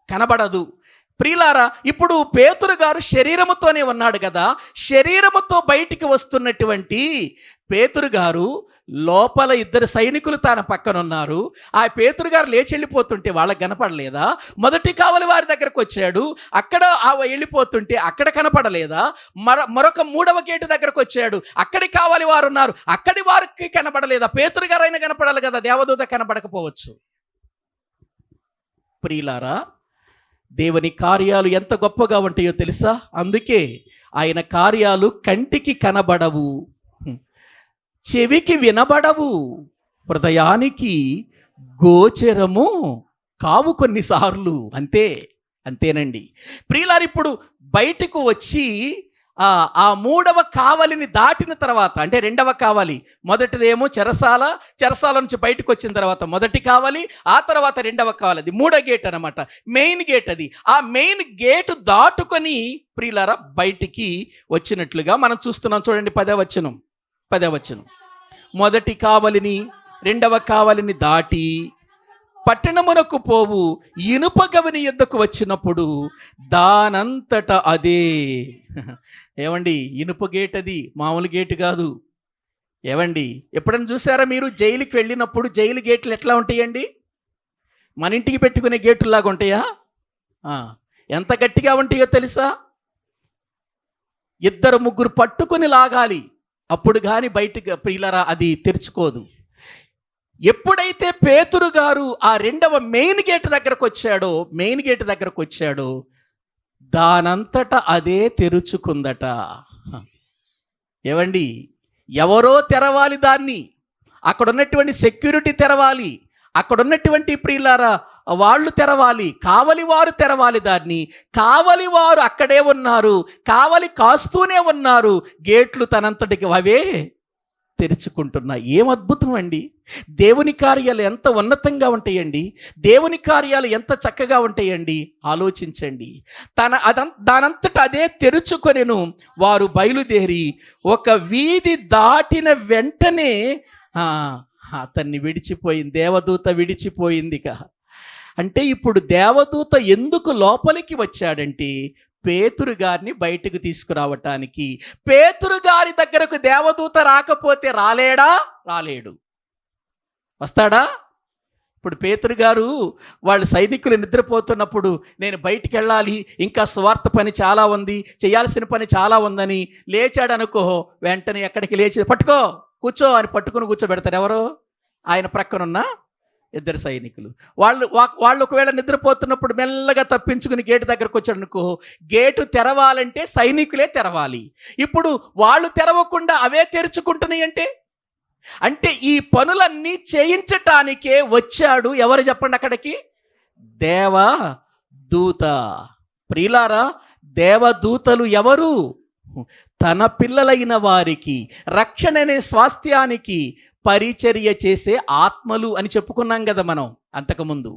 కనబడదు. ప్రియులారా, ఇప్పుడు పేతురు గారు శరీరముతోనే ఉన్నాడు కదా. శరీరముతో బయటికి వస్తున్నటువంటి పేతురు గారు లోపల ఇద్దరు సైనికులు తన పక్కన ఉన్నారు. ఆ పేతురు గారు లేచి వెళ్ళిపోతుంటే వాళ్ళకి కనపడలేదా? మొదటి కావలి వారి దగ్గరకు వచ్చాడు, అక్కడ వెళ్ళిపోతుంటే అక్కడ కనపడలేదా? మరొక 3వ గేటు దగ్గరకు వచ్చాడు, అక్కడి కావలి వారు ఉన్నారు, అక్కడి వారికి కనపడలేదా? పేతురు గారు అయినా కనపడాలి కదా, దేవదూత కనపడకపోవచ్చు. ప్రియులారా, దేవుని కార్యాలు ఎంత గొప్పగా ఉంటాయో తెలుసా? అందుకే ఆయన కార్యాలు కంటికి కనబడవు, చెవికి వినబడవు, హృదయానికి గోచరము కావు కొన్నిసార్లు. అంతేనండి. ప్రియులారు, ఇప్పుడు బయటకు వచ్చి ఆ 3వ కావలిని దాటిన తర్వాత, అంటే 2వ కావలి, మొదటిదేమో చెరసాల నుంచి బయటకు వచ్చిన తర్వాత మొదటి కావలి, ఆ తర్వాత 2వ కావలి, అది 3వ గేట్ అనమాట, మెయిన్ గేట్ అది. ఆ మెయిన్ గేటు దాటుకొని ప్రియులారా బయటికి వచ్చినట్లుగా మనం చూస్తున్నాం. చూడండి 10వ వచనం. మొదటి కావలిని 2వ కావలిని దాటి పట్టణమునకు పోవు ఇనుప గవిని యుద్ధకు వచ్చినప్పుడు దానంతట అదే. ఏమండి, ఇనుప గేట్, అది మామూలు గేటు కాదు. ఏమండి, ఎప్పుడైనా చూసారా మీరు జైలుకి వెళ్ళినప్పుడు జైలు గేట్లు ఎట్లా ఉంటాయండి? మన ఇంటికి పెట్టుకునే గేటులాగా ఉంటాయా? ఎంత గట్టిగా ఉంటాయో తెలుసా? 2-3 పట్టుకుని లాగాలి, అప్పుడు కానీ బయటకు ప్రియులారా అది తెరుచుకోదు. ఎప్పుడైతే పేతురు గారు ఆ 2వ మెయిన్ గేట్ దగ్గరకు వచ్చాడో దానంతట అదే తెరుచుకుందట. ఏవండి, ఎవరో తెరవాలి దాన్ని, అక్కడ ఉన్నటువంటి సెక్యూరిటీ తెరవాలి, అక్కడ ఉన్నటువంటి ప్రియులారా వాళ్ళు తెరవాలి, కావలి వారు తెరవాలి దాన్ని. కావలి వారు అక్కడే ఉన్నారు, కావలి కాస్తూనే ఉన్నారు, గేట్లు తనంతటికి అవే తెరుచుకుంటున్నాయి. ఏం అద్భుతం అండి! దేవుని కార్యాలు ఎంత ఉన్నతంగా ఉంటాయండి, దేవుని కార్యాలు ఎంత చక్కగా ఉంటాయండి. ఆలోచించండి. దానంతట అదే తెరుచుకొనెను. వారు బయలుదేరి ఒక వీధి దాటిన వెంటనే అతన్ని విడిచిపోయింది, దేవదూత విడిచిపోయింది. అంటే ఇప్పుడు దేవదూత ఎందుకు లోపలికి వచ్చాడంటే పేతురు గారిని బయటకు తీసుకురావటానికి. పేతురు గారి దగ్గరకు దేవదూత రాకపోతే రాలేడు. వస్తాడా? ఇప్పుడు పేతురు గారు వాళ్ళు సైనికులు నిద్రపోతున్నప్పుడు నేను బయటికి వెళ్ళాలి, ఇంకా సువార్త పని చాలా ఉంది, చేయాల్సిన పని చాలా ఉందని లేచాడు అనుకో, వెంటనే ఎక్కడికి లేచి కూర్చో అని పట్టుకుని కూర్చోబెడతారు. ఎవరో ఆయన ప్రక్కనున్న 2 సైనికులు. వాళ్ళు ఒకవేళ నిద్రపోతున్నప్పుడు మెల్లగా తప్పించుకుని గేటు దగ్గరకు వచ్చాడు అనుకో, గేటు తెరవాలంటే సైనికులే తెరవాలి. ఇప్పుడు వాళ్ళు తెరవకుండా అవే తెరుచుకుంటున్నాయి అంటే ఈ పనులన్నీ చేయించటానికే వచ్చాడు. ఎవరు చెప్పండి అక్కడికి? దేవదూత. ప్రియులారా, దేవదూతలు ఎవరు? తన పిల్లలైన వారికి, రక్షణ అనే స్వాస్థ్యానికి పరిచర్య చేసే ఆత్మలు అని చెప్పుకున్నాం కదా మనం అంతకుముందు.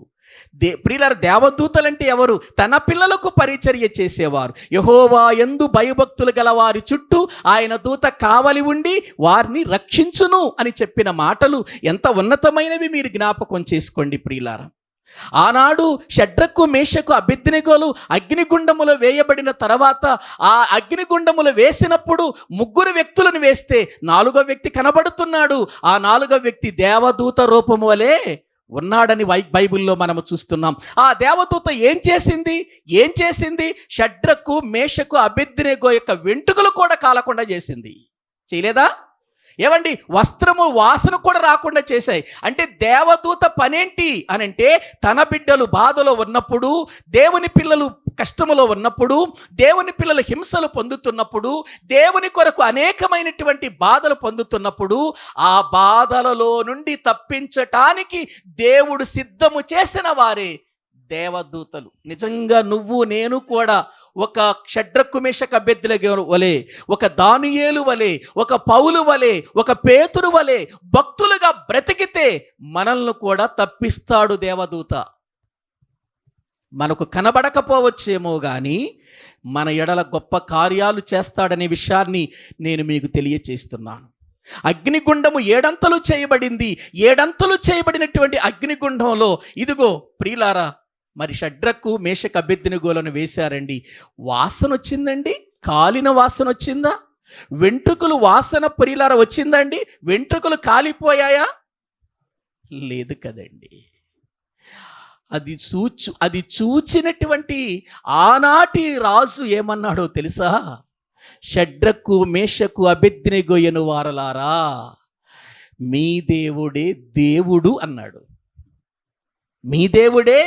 ప్రియులారా, దేవదూతలంటే ఎవరు? తన పిల్లలకు పరిచర్య చేసేవారు. యెహోవా యందు భయభక్తులు గల వారి చుట్టూ ఆయన దూత కావలి ఉండి వారిని రక్షించును అని చెప్పిన మాటలు ఎంత ఉన్నతమైనవి మీరు జ్ఞాపకం చేసుకోండి ప్రియులారా. ఆనాడు షడ్రకు మేషకు అబేద్నెగోలు అగ్నిగుండములో వేయబడిన తర్వాత, ఆ అగ్నిగుండములో వేసినప్పుడు 3 వ్యక్తులను వేస్తే 4వ వ్యక్తి కనబడుతున్నాడు. ఆ 4వ వ్యక్తి దేవదూత రూపము వలె ఉన్నాడని బైబిల్లో మనము చూస్తున్నాం. ఆ దేవదూత ఏం చేసింది? షడ్రకు మేషకు అబేద్నెగో యొక్క వెంట్రుకలు కూడా కాలకుండా చేసింది. చేయలేదా? ఏమండి, వస్త్రము వాసన కూడా రాకుండా చేశాయి. అంటే దేవదూత పనేంటి అనంటే, తన బిడ్డలు బాధలో ఉన్నప్పుడు, దేవుని పిల్లలు కష్టములో ఉన్నప్పుడు, దేవుని పిల్లలు హింసలు పొందుతున్నప్పుడు, దేవుని కొరకు అనేకమైనటువంటి బాధలు పొందుతున్నప్పుడు, ఆ బాధలలో నుండి తప్పించటానికి దేవుడు సిద్ధము చేసిన వారే దేవదూతలు. నిజంగా నువ్వు నేను కూడా ఒక షడ్రకు మేషకు అబేద్నెగో వలె, ఒక దానియేలు వలె, ఒక పౌలు వలె, ఒక పేతురు వలె భక్తులుగా బ్రతికితే మనల్ని కూడా తప్పిస్తాడు దేవదూత. మనకు కనబడకపోవచ్చేమో కానీ మన ఎడల గొప్ప కార్యాలు చేస్తాడనే విషయాన్ని నేను మీకు తెలియచేస్తున్నాను. అగ్నిగుండము ఏడంతలు చేయబడింది. ఏడంతలు చేయబడినటువంటి అగ్నిగుండంలో ఇదిగో ప్రియులారా, మరి షడ్రకు మేషకు అబేద్నెగోలను వేశారండి. వాసన వచ్చిందండి, కాలిన వాసన వచ్చిందా? వెంట్రుకలు వాసన ప్రియులారా వచ్చిందండి? వెంట్రుకలు కాలిపోయాయా? లేదు కదండి. అది చూచినటువంటి ఆనాటి రాజు ఏమన్నాడో తెలుసా? షడ్రకు మేషకు అబేద్నెగో వారలారా, మీ దేవుడే దేవుడు అన్నాడు. మీ దేవుడే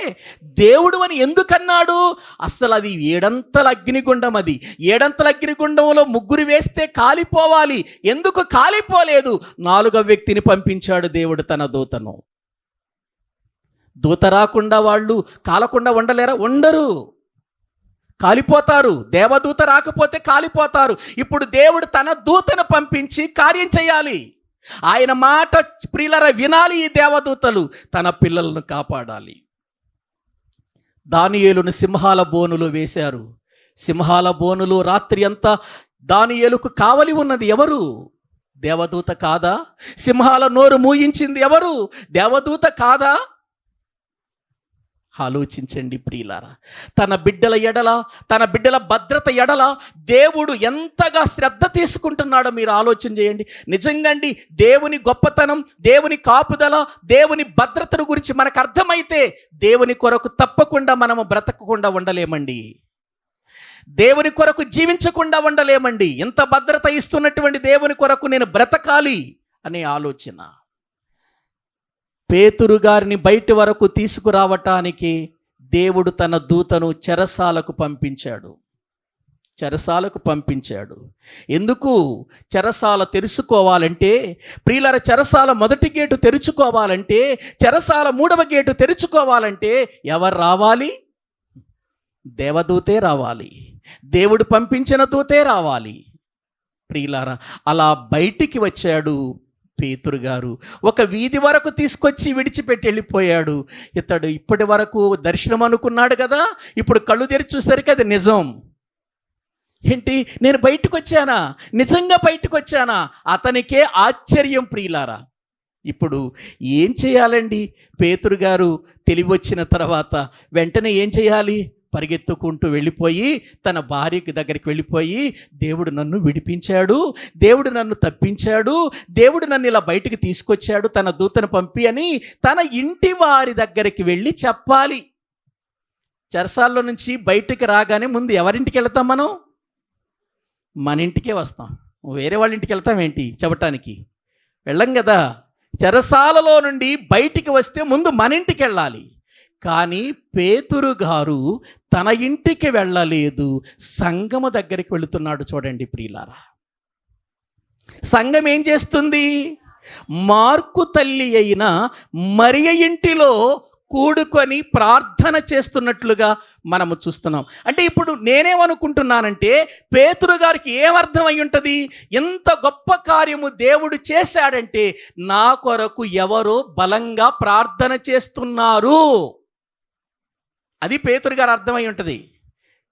దేవుడు అని ఎందుకన్నాడు? అసలు అది ఏడంతల అగ్నిగుండం. అది ఏడంతల అగ్నిగుండంలో ముగ్గురు వేస్తే కాలిపోవాలి. ఎందుకు కాలిపోలేదు? 4వ వ్యక్తిని పంపించాడు దేవుడు, తన దూతను. దూత రాకుండా వాళ్ళు కాలకుండా ఉండలేరా? ఉండరు, కాలిపోతారు. దేవదూత రాకపోతే కాలిపోతారు. ఇప్పుడు దేవుడు తన దూతను పంపించి కార్యం చేయాలి. ఆయన మాట ప్రియులారా వినాలి. ఈ దేవదూతలు తన పిల్లలను కాపాడాలి. దానియేలును సింహాల బోనులో వేశారు. సింహాల బోనులో రాత్రి అంతా దానియేలుకు కావలి ఉన్నది ఎవరు? దేవదూత కాదా? సింహాల నోరు మూయించింది ఎవరు? దేవదూత కాదా? ఆలోచించండి ప్రియులారా. తన బిడ్డల ఎడల, తన బిడ్డల భద్రత ఎడల దేవుడు ఎంతగా శ్రద్ధ తీసుకుంటున్నాడో మీరు ఆలోచన చేయండి. నిజంగా అండి, దేవుని గొప్పతనం, దేవుని కాపుదల, దేవుని భద్రతను గురించి మనకు అర్థమైతే దేవుని కొరకు తప్పకుండా మనము బ్రతకకుండా ఉండలేమండి. దేవుని కొరకు జీవించకుండా ఉండలేమండి. ఎంత భద్రత ఇస్తున్నటువంటి దేవుని కొరకు నేను బ్రతకాలి అనే ఆలోచన. పేతురు గారిని బయటి వరకు తీసుకురావటానికి దేవుడు తన దూతను చెరసాలకు పంపించాడు. ఎందుకు? చెరసాల తెరుచుకోవాలంటే ప్రియులారా, చెరసాల మొదటి గేటు తెరుచుకోవాలంటే, చెరసాల 3వ గేటు తెరుచుకోవాలంటే ఎవరు రావాలి? దేవదూతే రావాలి. దేవుడు పంపించిన దూతే రావాలి. ప్రియులారా, అలా బయటికి వచ్చాడు పేతురు గారు. ఒక వీధి వరకు తీసుకొచ్చి విడిచిపెట్టి వెళ్ళిపోయాడు. ఇతడు ఇప్పటి వరకు దర్శనం అనుకున్నాడు కదా, ఇప్పుడు కళ్ళు తెరిచి చూసరికి అది నిజం. ఏంటి, నేను బయటకు వచ్చానా? నిజంగా బయటకు వచ్చానా? అతనికే ఆశ్చర్యం ప్రియులారా. ఇప్పుడు ఏం చేయాలండి? పేతురు గారు తెలివి వచ్చిన తర్వాత వెంటనే ఏం చేయాలి? పరిగెత్తుకుంటూ వెళ్ళిపోయి తన భార్య దగ్గరికి వెళ్ళిపోయి, దేవుడు నన్ను విడిపించాడు, దేవుడు నన్ను తప్పించాడు, దేవుడు నన్ను ఇలా బయటికి తీసుకొచ్చాడు తన దూతను పంపి అని తన ఇంటి వారి దగ్గరికి వెళ్ళి చెప్పాలి. చెరసాల్లో నుంచి బయటికి రాగానే ముందు ఎవరింటికి వెళ్తాం? మనం మన ఇంటికే వస్తాం. వేరే వాళ్ళ ఇంటికి వెళ్తాం ఏంటి చెప్పటానికి? వెళ్ళం కదా. చెరసాలలో నుండి బయటికి వస్తే ముందు మన ఇంటికి వెళ్ళాలి. కానీ పేతురు గారు తన ఇంటికి వెళ్ళలేదు, సంఘము దగ్గరికి వెళుతున్నాడు. చూడండి ప్రియులారా, సంఘం ఏం చేస్తుంది? మార్కు తల్లి అయిన మరియ ఇంటిలో కూడుకొని ప్రార్థన చేస్తున్నట్లుగా మనము చూస్తున్నాం. అంటే ఇప్పుడు నేనేమనుకుంటున్నానంటే, పేతురు గారికి ఏమర్థమై ఉంటుంది? ఎంత గొప్ప కార్యము దేవుడు చేశాడంటే, నా కొరకు ఎవరో బలంగా ప్రార్థన చేస్తున్నారు. అది పేతురు గారు అర్థమై ఉంటుంది.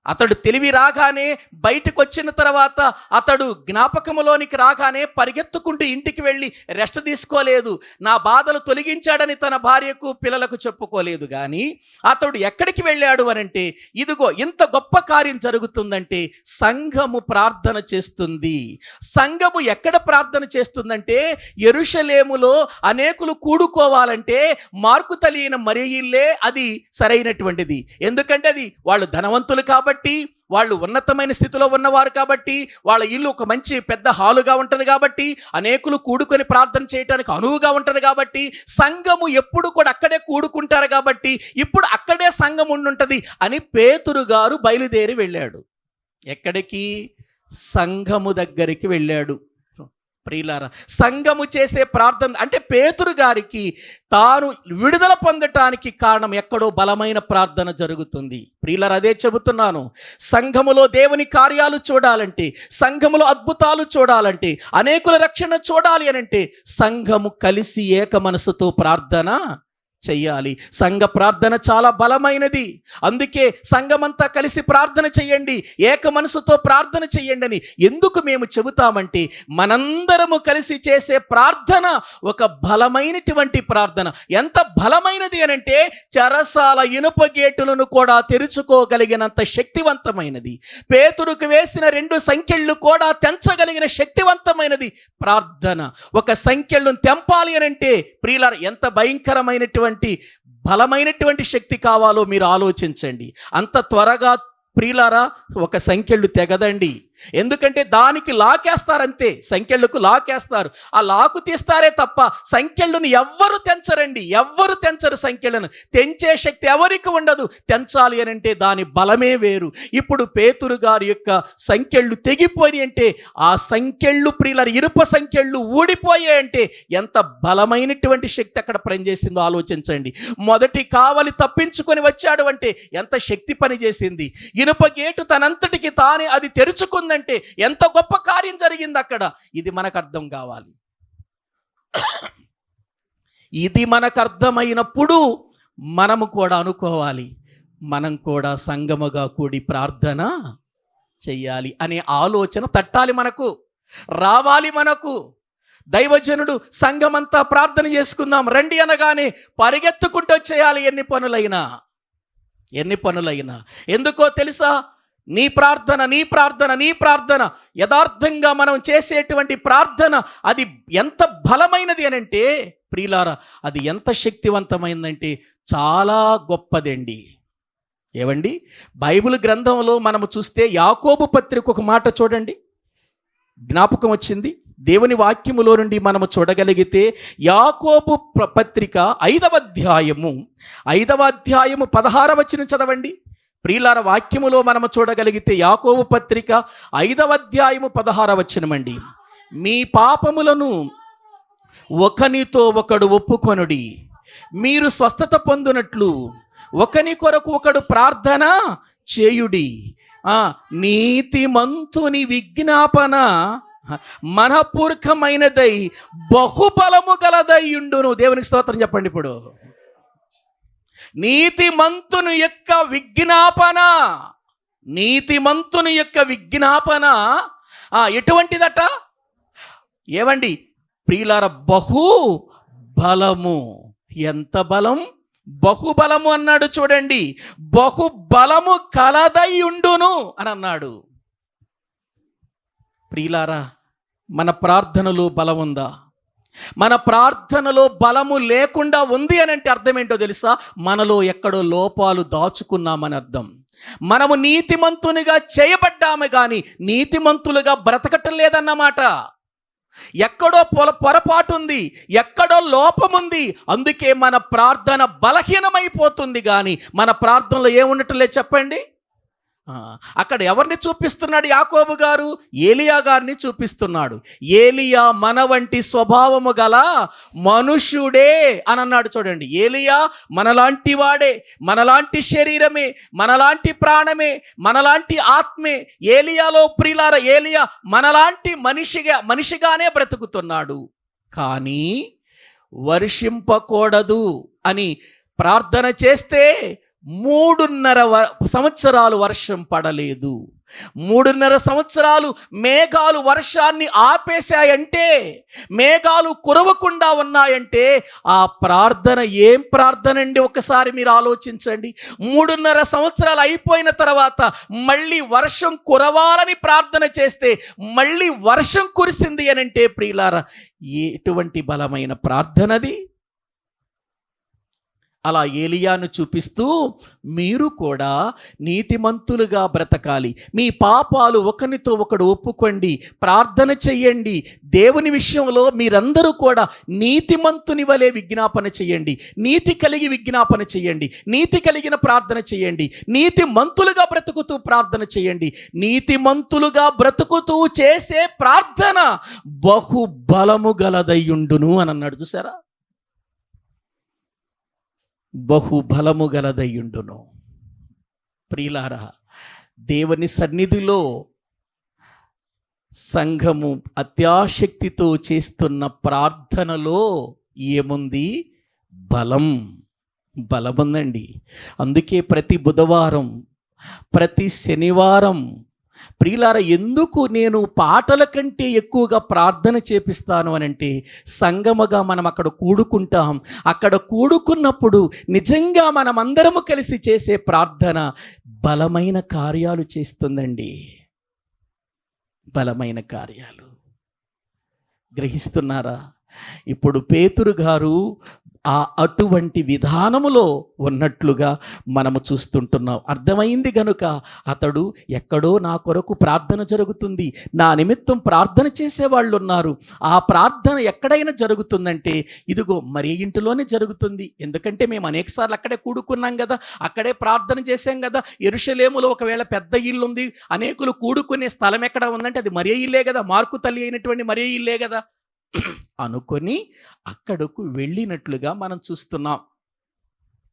అతడు తెలివి రాగానే, బయటకు వచ్చిన తర్వాత అతడు జ్ఞాపకములోనికి రాగానే పరిగెత్తుకుంటూ ఇంటికి వెళ్ళి రెస్ట్ తీసుకోలేదు. నా బాధలు తొలగించాడని తన భార్యకు పిల్లలకు చెప్పుకోలేదు. కానీ అతడు ఎక్కడికి వెళ్ళాడు అనంటే, ఇదిగో ఇంత గొప్ప కార్యం జరుగుతుందంటే సంఘము ప్రార్థన చేస్తుంది. సంఘము ఎక్కడ ప్రార్థన చేస్తుందంటే, యెరూషలేములో అనేకులు కూడుకోవాలంటే మార్కు తల్లి మరియ అది సరైనటువంటిది. ఎందుకంటే అది వాళ్ళు ధనవంతులు కాబట్టి, వాళ్ళు ఉన్నతమైన స్థితిలో ఉన్నవారు కాబట్టి, వాళ్ళ ఇల్లు ఒక మంచి పెద్ద హాలుగా ఉంటుంది కాబట్టి, అనేకులు కూడుకొని ప్రార్థన చేయడానికి అనువుగా ఉంటుంది కాబట్టి, సంఘము ఎప్పుడు కూడా అక్కడే కూడుకుంటారు కాబట్టి ఇప్పుడు అక్కడే సంఘం ఉండుంటది అని పేతురు గారు బయలుదేరి వెళ్ళాడు. ఎక్కడికి? సంఘము దగ్గరికి వెళ్ళాడు. ప్రియులారా, సంఘము చేసే ప్రార్థన అంటే పేతురు గారికి తాను విడుదల పొందటానికి కారణం ఎక్కడో బలమైన ప్రార్థన జరుగుతుంది. ప్రియులారా, అదే చెబుతున్నాను. సంఘములో దేవుని కార్యాలు చూడాలంటే, సంఘములో అద్భుతాలు చూడాలంటే, అనేకుల రక్షణ చూడాలి అనంటే సంఘము కలిసి ఏక మనసుతో ప్రార్థన చెయ్యాలి. సంఘ ప్రార్థన చాలా బలమైనది. అందుకే సంఘమంతా కలిసి ప్రార్థన చెయ్యండి, ఏక మనసుతో ప్రార్థన చెయ్యండి అని ఎందుకు మేము చెబుతామంటే, మనందరము కలిసి చేసే ప్రార్థన ఒక బలమైనటువంటి ప్రార్థన. ఎంత బలమైనది అనంటే చెరసాల ఇనుప గేటులను కూడా తెరుచుకోగలిగినంత శక్తివంతమైనది. పేతురుకు వేసిన 2 సంకెళ్ళు కూడా తెంచగలిగిన శక్తివంతమైనది ప్రార్థన. ఒక సంకెళ్ళను తెంపాలి అనంటే ప్రియులారా, ఎంత భయంకరమైనటువంటి బలమైనటువంటి శక్తి కావాలో మీరు ఆలోచించండి. అంత త్వరగా ప్రియులారా ఒక సంకెళ్ళు తెగదండి. ఎందుకంటే దానికి లాకేస్తారంతే, సంకెళ్ళకు లాకేస్తారు. ఆ లాకు తీస్తారే తప్ప సంకెళ్ళను ఎవ్వరు తెంచరండి, ఎవ్వరు తెంచరు. సంకెళ్ళను తెంచే శక్తి ఎవరికి ఉండదు. తెంచాలి అని అంటే దాని బలమే వేరు. ఇప్పుడు పేతురు గారి యొక్క సంకెళ్ళు తెగిపోయి అంటే, ఆ సంకెళ్ళు ప్రియుల ఇనుప సంకెళ్ళు ఊడిపోయాయి అంటే ఎంత బలమైనటువంటి శక్తి అక్కడ పనిచేసిందో ఆలోచించండి. మొదటి కావలి తప్పించుకొని వచ్చాడు అంటే ఎంత శక్తి పనిచేసింది. ఇనుప గేటు తనంతటికి తానే అది తెరుచుకుందంటే ఎంత గొప్ప కార్యం జరిగింది అక్కడ. ఇది మనకు అర్థం కావాలి. ఇది మనకు అర్థమైనప్పుడు మనము కూడా అనుకోవాలి, మనం కూడా సంగముగా కూడి ప్రార్థన చెయ్యాలి అనే ఆలోచన తట్టాలి, మనకు రావాలి. మనకు దైవజనుడు సంఘమంతా ప్రార్థన చేసుకుందాం రండి అనగానే పరిగెత్తుకుంటూ వచ్చేయాలి. ఎన్ని పనులైనా ఎందుకో తెలుసా? నీ ప్రార్థన, నీ ప్రార్థన, నీ ప్రార్థన, యథార్థంగా మనం చేసేటువంటి ప్రార్థన అది ఎంత బలమైనది అనంటే ప్రియులారా, అది ఎంత శక్తివంతమైందంటే చాలా గొప్పదండి. ఏవండి, బైబిల్ గ్రంథంలో మనము చూస్తే యాకోబు పత్రిక ఒక మాట చూడండి, జ్ఞాపకం వచ్చింది. దేవుని వాక్యములో నుండి మనము చూడగలిగితే యాకోబు పత్రిక 5వ అధ్యాయము 16వ వచనం చదవండి. ప్రియులార, వాక్యములో మనము చూడగలిగితే యాకోబు పత్రిక 5వ అధ్యాయము 16వ వచనం అండి. మీ పాపములను ఒకనితో ఒకడు ఒప్పుకొనుడి, మీరు స్వస్థత పొందునట్లు ఒకని కొరకు ఒకడు ప్రార్థన చేయుడి. నీతిమంతుని విజ్ఞాపన మనపూర్వకమైనదై బహుబలము గలదై ఉండును. దేవునికి స్తోత్రం చెప్పండి. ఇప్పుడు నీతిమంతుని యొక్క విజ్ఞాపన, నీతిమంతుని యొక్క విజ్ఞాపన ఎటువంటిదట? ఏవండి ప్రియులార, బహు బలము. ఎంత బలం? బహుబలము అన్నాడు చూడండి. బహుబలము కలదై ఉండును అని అన్నాడు. ప్రియులారా, మన ప్రార్థనలో బలం ఉందా? మన ప్రార్థనలో బలము లేకుండా ఉంది అని అంటే అర్థం ఏంటో తెలుసా? మనలో ఎక్కడో లోపాలు దాచుకున్నామని అర్థం. మనము నీతిమంతునిగా చేయబడ్డాము కానీ నీతిమంతులుగా బ్రతకటం లేదన్నమాట. ఎక్కడో పొరపాటు ఉంది, ఎక్కడో లోపముంది. అందుకే మన ప్రార్థన బలహీనమైపోతుంది. కానీ మన ప్రార్థనలో ఏముండటం లేదు చెప్పండి. అక్కడ ఎవరిని చూపిస్తున్నాడు యాకోబు గారు? ఏలియా గారిని చూపిస్తున్నాడు. ఏలియా మన వంటి స్వభావము గల మనుష్యుడే అని అన్నాడు చూడండి. ఏలియా మనలాంటి వాడే, మనలాంటి శరీరమే, మనలాంటి ప్రాణమే, మనలాంటి ఆత్మే. ఏలియాలో ప్రియులార, ఏలియా మనలాంటి మనిషిగానే బ్రతుకుతున్నాడు. కానీ వర్షింపకూడదు అని ప్రార్థన చేస్తే 3.5 సంవత్సరాలు వర్షం పడలేదు. 3.5 సంవత్సరాలు మేఘాలు వర్షాన్ని ఆపేశాయంటే, మేఘాలు కురవకుండా ఉన్నాయంటే ఆ ప్రార్థన ఏం ప్రార్థన అండి? ఒకసారి మీరు ఆలోచించండి. 3.5 సంవత్సరాలు అయిపోయిన తర్వాత మళ్ళీ వర్షం కురవాలని ప్రార్థన చేస్తే మళ్ళీ వర్షం కురిసింది అని అంటే ప్రియులారా, ఎటువంటి బలమైన ప్రార్థనది! అలా ఏలియాను చూపిస్తూ మీరు కూడా నీతిమంతులుగా బ్రతకాలి. మీ పాపాలు ఒకరితో ఒకడు ఒప్పుకోండి, ప్రార్థన చెయ్యండి. దేవుని విషయంలో మీరందరూ కూడా నీతిమంతుని వలె విజ్ఞాపన చెయ్యండి, నీతి కలిగి విజ్ఞాపన చెయ్యండి, నీతి కలిగిన ప్రార్థన చెయ్యండి. నీతిమంతులుగా బ్రతుకుతూ ప్రార్థన చెయ్యండి. నీతిమంతులుగా బ్రతుకుతూ చేసే ప్రార్థన బహుబలము గలదయ్యుండును అని అన్నాడు. చూసారా? బహుబలము గలదయ్యుండును. ప్రియులారా, దేవుని సన్నిధిలో సంఘము అత్యాశక్తితో చేస్తున్న ప్రార్థనలో ఏముంది? బలం. బలముందండి. అందుకే ప్రతి బుధవారం, ప్రతి శనివారం ప్రియులారా, ఎందుకు నేను పాటల కంటే ఎక్కువగా ప్రార్థన చేపిస్తాను అనంటే, సంగమగా మనం అక్కడ కూడుకుంటాం. అక్కడ కూడుకున్నప్పుడు నిజంగా మనమందరము కలిసి చేసే ప్రార్థన బలమైన కార్యాలు చేస్తుందండి. బలమైన కార్యాలు గ్రహిస్తున్నారా? ఇప్పుడు పేతురు గారు అటువంటి విధానములో ఉన్నట్లుగా మనము చూస్తుంటున్నాం. అర్థమైంది గనుక అతడు ఎక్కడో నా కొరకు ప్రార్థన జరుగుతుంది, నా నిమిత్తం ప్రార్థన చేసేవాళ్ళు ఉన్నారు, ఆ ప్రార్థన ఎక్కడైనా జరుగుతుందంటే ఇదిగో మరి ఇంటిలోనే జరుగుతుంది. ఎందుకంటే మేము అనేకసార్లు అక్కడే కూడుకున్నాం కదా, అక్కడే ప్రార్థన చేశాం కదా. యెరూషలేములో ఒకవేళ పెద్ద ఇల్లు ఉంది, అనేకులు కూడుకునే స్థలం ఎక్కడ ఉందంటే అది మరియ ఇల్లే కదా, మార్కు తల్లి అయినటువంటి మరియ ఇల్లే కదా అనుకొని అక్కడకు వెళ్ళినట్లుగా మనం చూస్తున్నాం.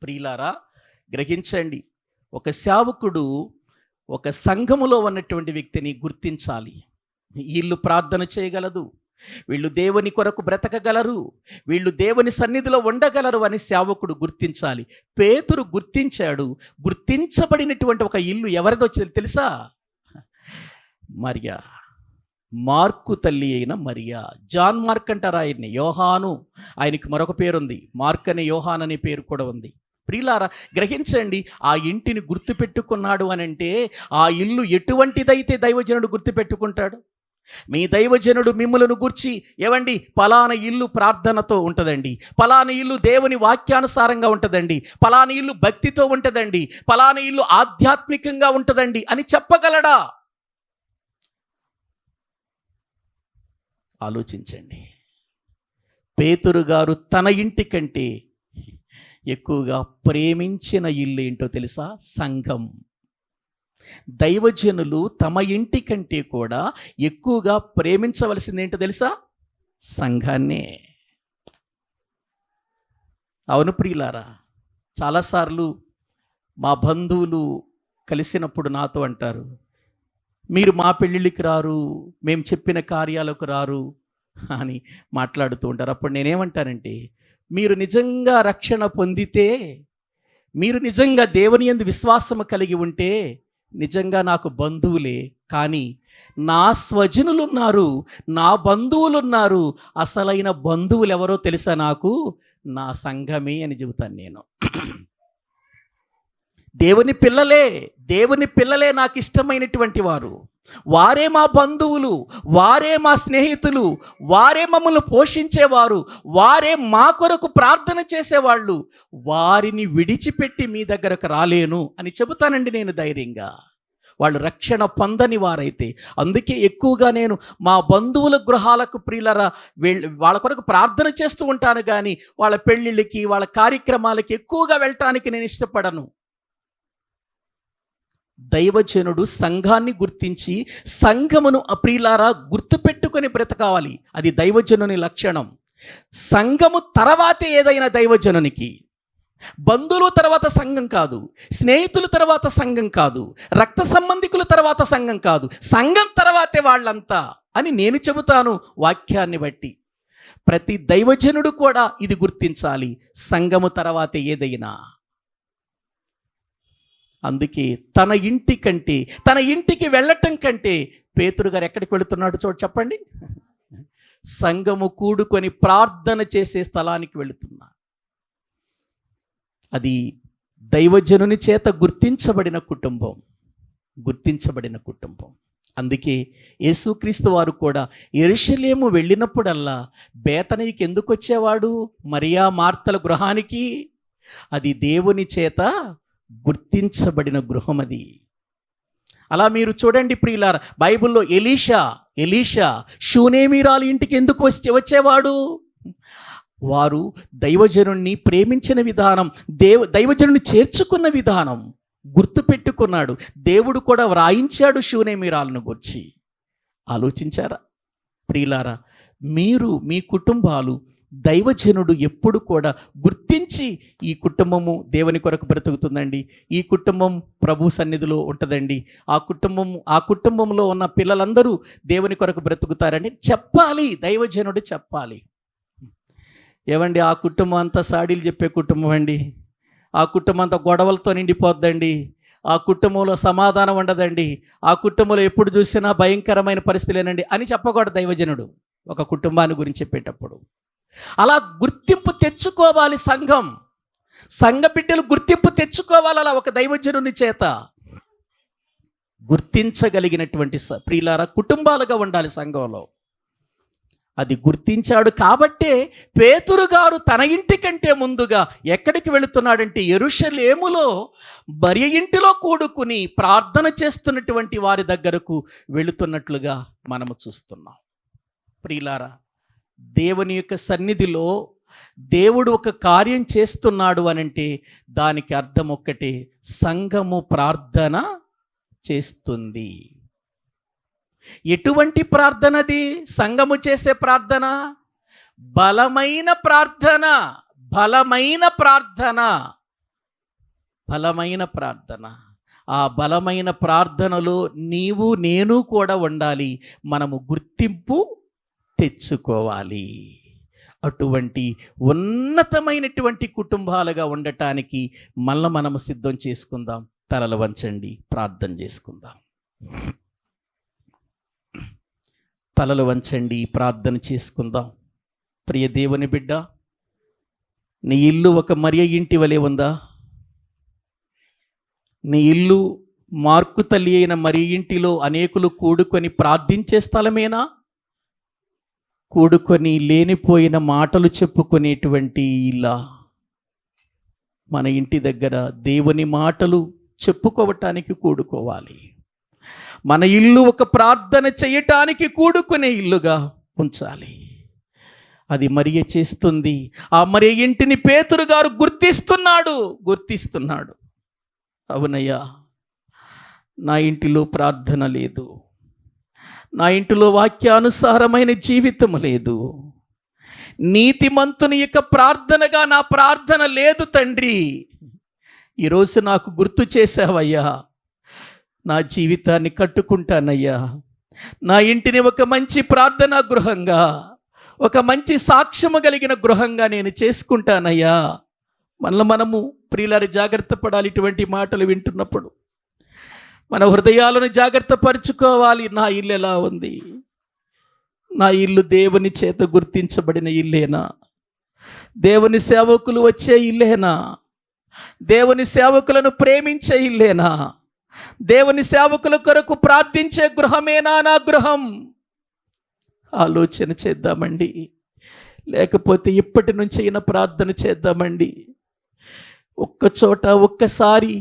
ప్రియులారా, గ్రహించండి. ఒక సేవకుడు ఒక సంఘములో ఉన్నటువంటి వ్యక్తిని గుర్తించాలి. వీళ్ళు ప్రార్థన చేయగలదు, వీళ్ళు దేవుని కొరకు బ్రతకగలరు, వీళ్ళు దేవుని సన్నిధిలో ఉండగలరు అని సేవకుడు గుర్తించాలి. పేతురు గుర్తించాడు. గుర్తించబడినటువంటి ఒక ఇల్లు ఎవరిదో తెలుసా? మరియా, మార్కు తల్లి అయిన మరియా. జాన్ మార్క్ అంటారు ఆయన్ని, యోహాను ఆయనకి మరొక పేరుంది, మార్క్ అనే యోహాన్ అనే పేరు కూడా ఉంది. ప్రియులారా, గ్రహించండి. ఆ ఇంటిని గుర్తుపెట్టుకున్నాడు అనంటే ఆ ఇల్లు ఎటువంటిదైతే దైవజనుడు గుర్తుపెట్టుకుంటాడు. మీ దైవజనుడు మిమ్ములను గుర్చి, ఏవండి పలానా ఇల్లు ప్రార్థనతో ఉంటుందండి, పలానా ఇల్లు దేవుని వాక్యానుసారంగా ఉంటుందండి, పలానా ఇల్లు భక్తితో ఉంటుందండి, పలానా ఇల్లు ఆధ్యాత్మికంగా ఉంటుందండి అని చెప్పగలడా? ఆలోచించండి. పేతురు గారు తన ఇంటి కంటే ఎక్కువగా ప్రేమించిన ఇల్లు ఏంటో తెలుసా? సంఘం. దైవజనులు తమ ఇంటి కంటే కూడా ఎక్కువగా ప్రేమించవలసింది ఏంటో తెలుసా? సంఘాన్నే. అవును ప్రియులారా, చాలాసార్లు మా బంధువులు కలిసినప్పుడు నాతో అంటారు, మీరు మా పెళ్ళిళ్ళకి రారు, మేము చెప్పిన కార్యాలకు రారు అని మాట్లాడుతూ ఉంటారు. అప్పుడు నేనేమంటానంటే, మీరు నిజంగా రక్షణ పొందితే, మీరు నిజంగా దేవుని యందు విశ్వాసము కలిగి ఉంటే నిజంగా నాకు బంధువులే, కానీ నా స్వజనులు ఉన్నారు, నా బంధువులు ఉన్నారు. అసలైన బంధువులు ఎవరో తెలుసా నాకు? నా సంఘమే అని చెబుతాను నేను. దేవుని పిల్లలే నాకు ఇష్టమైనటువంటి వారు, వారే మా బంధువులు, వారే మా స్నేహితులు, వారే మమ్మల్ని పోషించేవారు, వారే మా కొరకు ప్రార్థన చేసేవాళ్ళు. వారిని విడిచిపెట్టి మీ దగ్గరకు రాలేను అని చెబుతానండి నేను ధైర్యంగా. వాళ్ళు రక్షణ పొందని వారైతే. అందుకే ఎక్కువగా నేను మా బంధువుల గృహాలకు ప్రియులరా వాళ్ళ కొరకు ప్రార్థన చేస్తూ ఉంటాను, కానీ వాళ్ళ పెళ్ళిళ్ళకి, వాళ్ళ కార్యక్రమాలకి ఎక్కువగా వెళ్ళటానికి నేను ఇష్టపడను. దైవజనుడు సంఘాన్ని గుర్తించి సంఘమును ప్రియులారా గుర్తుపెట్టుకొని బ్రతకాలి. అది దైవజనుని లక్షణం. సంఘము తర్వాతే ఏదైనా దైవజనునికి. బంధువుల తర్వాత సంఘం కాదు, స్నేహితుల తర్వాత సంఘం కాదు, రక్త సంబంధికుల తర్వాత సంఘం కాదు, సంఘం తర్వాతే వాళ్ళంతా అని నేను చెబుతాను వాక్యాన్ని బట్టి. ప్రతి దైవజనుడు కూడా ఇది గుర్తించాలి, సంఘము తర్వాతే ఏదైనా. అందుకే తన ఇంటికి వెళ్ళటం కంటే పేతురు గారు ఎక్కడికి వెళుతున్నాడు చెప్పండి? సంఘము కూడుకొని ప్రార్థన చేసే స్థలానికి వెళుతున్నా. అది దైవజనుని చేత గుర్తించబడిన కుటుంబం. అందుకే యేసుక్రీస్తు వారు కూడా యెరూషలేము వెళ్ళినప్పుడల్లా బేతనీకి ఎందుకు వచ్చేవాడు? మరియా మార్తల గృహానికి. అది దేవుని చేత గుర్తించబడిన గృహం అది. అలా మీరు చూడండి ప్రియులారా, బైబిల్లో ఎలీషా షూనేమీరాలు ఇంటికి ఎందుకు వచ్చేవాడు? వారు దైవజనుణ్ణి ప్రేమించిన విధానం, దైవజనుని చేర్చుకున్న విధానం గుర్తుపెట్టుకున్నాడు. దేవుడు కూడా వ్రాయించాడు షూనేమీరాలను గురించి. ఆలోచించారా ప్రియులారా? మీరు మీ కుటుంబాలు దైవజనుడు ఎప్పుడు కూడా గుర్తించి, ఈ కుటుంబము దేవుని కొరకు బ్రతుకుతుందండి, ఈ కుటుంబం ప్రభు సన్నిధిలో ఉంటుందండి, ఆ కుటుంబంలో ఉన్న పిల్లలందరూ దేవుని కొరకు బ్రతుకుతారని చెప్పాలి. దైవజనుడు చెప్పాలి. ఏవండి, ఆ కుటుంబం అంతా సాడీలు చెప్పే కుటుంబం అండి, ఆ కుటుంబం అంతా గొడవలతో నిండిపోద్దండి. ఆ కుటుంబంలో సమాధానం ఉండదండి. ఆ కుటుంబంలో ఎప్పుడు చూసినా భయంకరమైన పరిస్థితులేనండి అని చెప్పకూడదు దైవజనుడు ఒక కుటుంబాన్ని గురించి చెప్పేటప్పుడు. అలా గుర్తింపు తెచ్చుకోవాలి సంఘం. సంఘ బిడ్డలు గుర్తింపు తెచ్చుకోవాలి అలా ఒక దైవజనుని చేత. గుర్తించగలిగినటువంటి ప్రియులారా కుటుంబాలుగా ఉండాలి సంఘంలో. అది గుర్తించాడు కాబట్టే పేతురు గారు తన ఇంటి కంటే ముందుగా ఎక్కడికి వెళుతున్నాడంటే యెరూషలేములో మరియ ఇంటిలో కూడుకుని ప్రార్థన చేస్తున్నటువంటి వారి దగ్గరకు వెళుతున్నట్లుగా మనము చూస్తున్నాం. ప్రియులారా, దేవుని యొక్క సన్నిధిలో దేవుడు ఒక కార్యం చేస్తున్నాడు అనంటే దానికి అర్థం ఒక్కటే, సంఘము ప్రార్థన చేస్తుంది. ఎటువంటి ప్రార్థనది? సంఘము చేసే ప్రార్థన బలమైన ప్రార్థన. బలమైన ప్రార్థన. బలమైన ప్రార్థన. ఆ బలమైన ప్రార్థనలో నీవు నేను కూడా ఉండాలి. మనము గుర్తింపు తెచ్చుకోవాలి. అటువంటి ఉన్నతమైనటువంటి కుటుంబాలుగా ఉండటానికి మళ్ళీ మనము సిద్ధం చేసుకుందాం. తలలు వంచండి, ప్రార్థన చేసుకుందాం. తలలు వంచండి, ప్రార్థన చేసుకుందాం. ప్రియ దేవుని బిడ్డ, నీ ఇల్లు ఒక మరియ ఇంటి వలె ఉందా? నీ ఇల్లు మార్కు తల్లి అయిన మరియ ఇంటిలో అనేకులు కూడుకొని ప్రార్థించే స్థలమేనా? కూడుకొని లేనిపోయిన మాటలు చెప్పుకునేటువంటి ఇల్లా? మన ఇంటి దగ్గర దేవుని మాటలు చెప్పుకోవటానికి కూడుకోవాలి. మన ఇల్లు ఒక ప్రార్థన చేయటానికి కూడుకునే ఇల్లుగా ఉంచాలి. అది మరియ చేస్తుంది. ఆ మరియ ఇంటిని పేతురు గారు గుర్తిస్తున్నాడు. అవునయ్యా, నా ఇంటిలో ప్రార్థన లేదు, నా ఇంటిలో వాక్యానుసారమైన జీవితం లేదు, నీతిమంతుని యొక్క ప్రార్థనగా నా ప్రార్థన లేదు తండ్రి. ఈరోజు నాకు గుర్తు చేసావయ్యా, నా జీవితాన్ని కట్టుకుంటానయ్యా. నా ఇంటిని ఒక మంచి ప్రార్థనా గృహంగా, ఒక మంచి సాక్ష్యము కలిగిన గృహంగా నేను చేసుకుంటానయ్యా. మనము ప్రియులారి జాగ్రత్త పడాలి. ఇటువంటి మాటలు వింటున్నప్పుడు మన హృదయాలను జాగ్రత్త పరుచుకోవాలి. నా ఇల్లు ఎలా ఉంది? నా ఇల్లు దేవుని చేత గుర్తించబడిన ఇల్లేనా? దేవుని సేవకులు వచ్చే ఇల్లేనా? దేవుని సేవకులను ప్రేమించే ఇల్లేనా? దేవుని సేవకుల కొరకు ప్రార్థించే గృహమేనా నా గృహం? ఆలోచన చేద్దామండి. లేకపోతే ఇప్పటి నుంచి అయినా ప్రార్థన చేద్దామండి. ఒక్క చోట ఒక్కసారి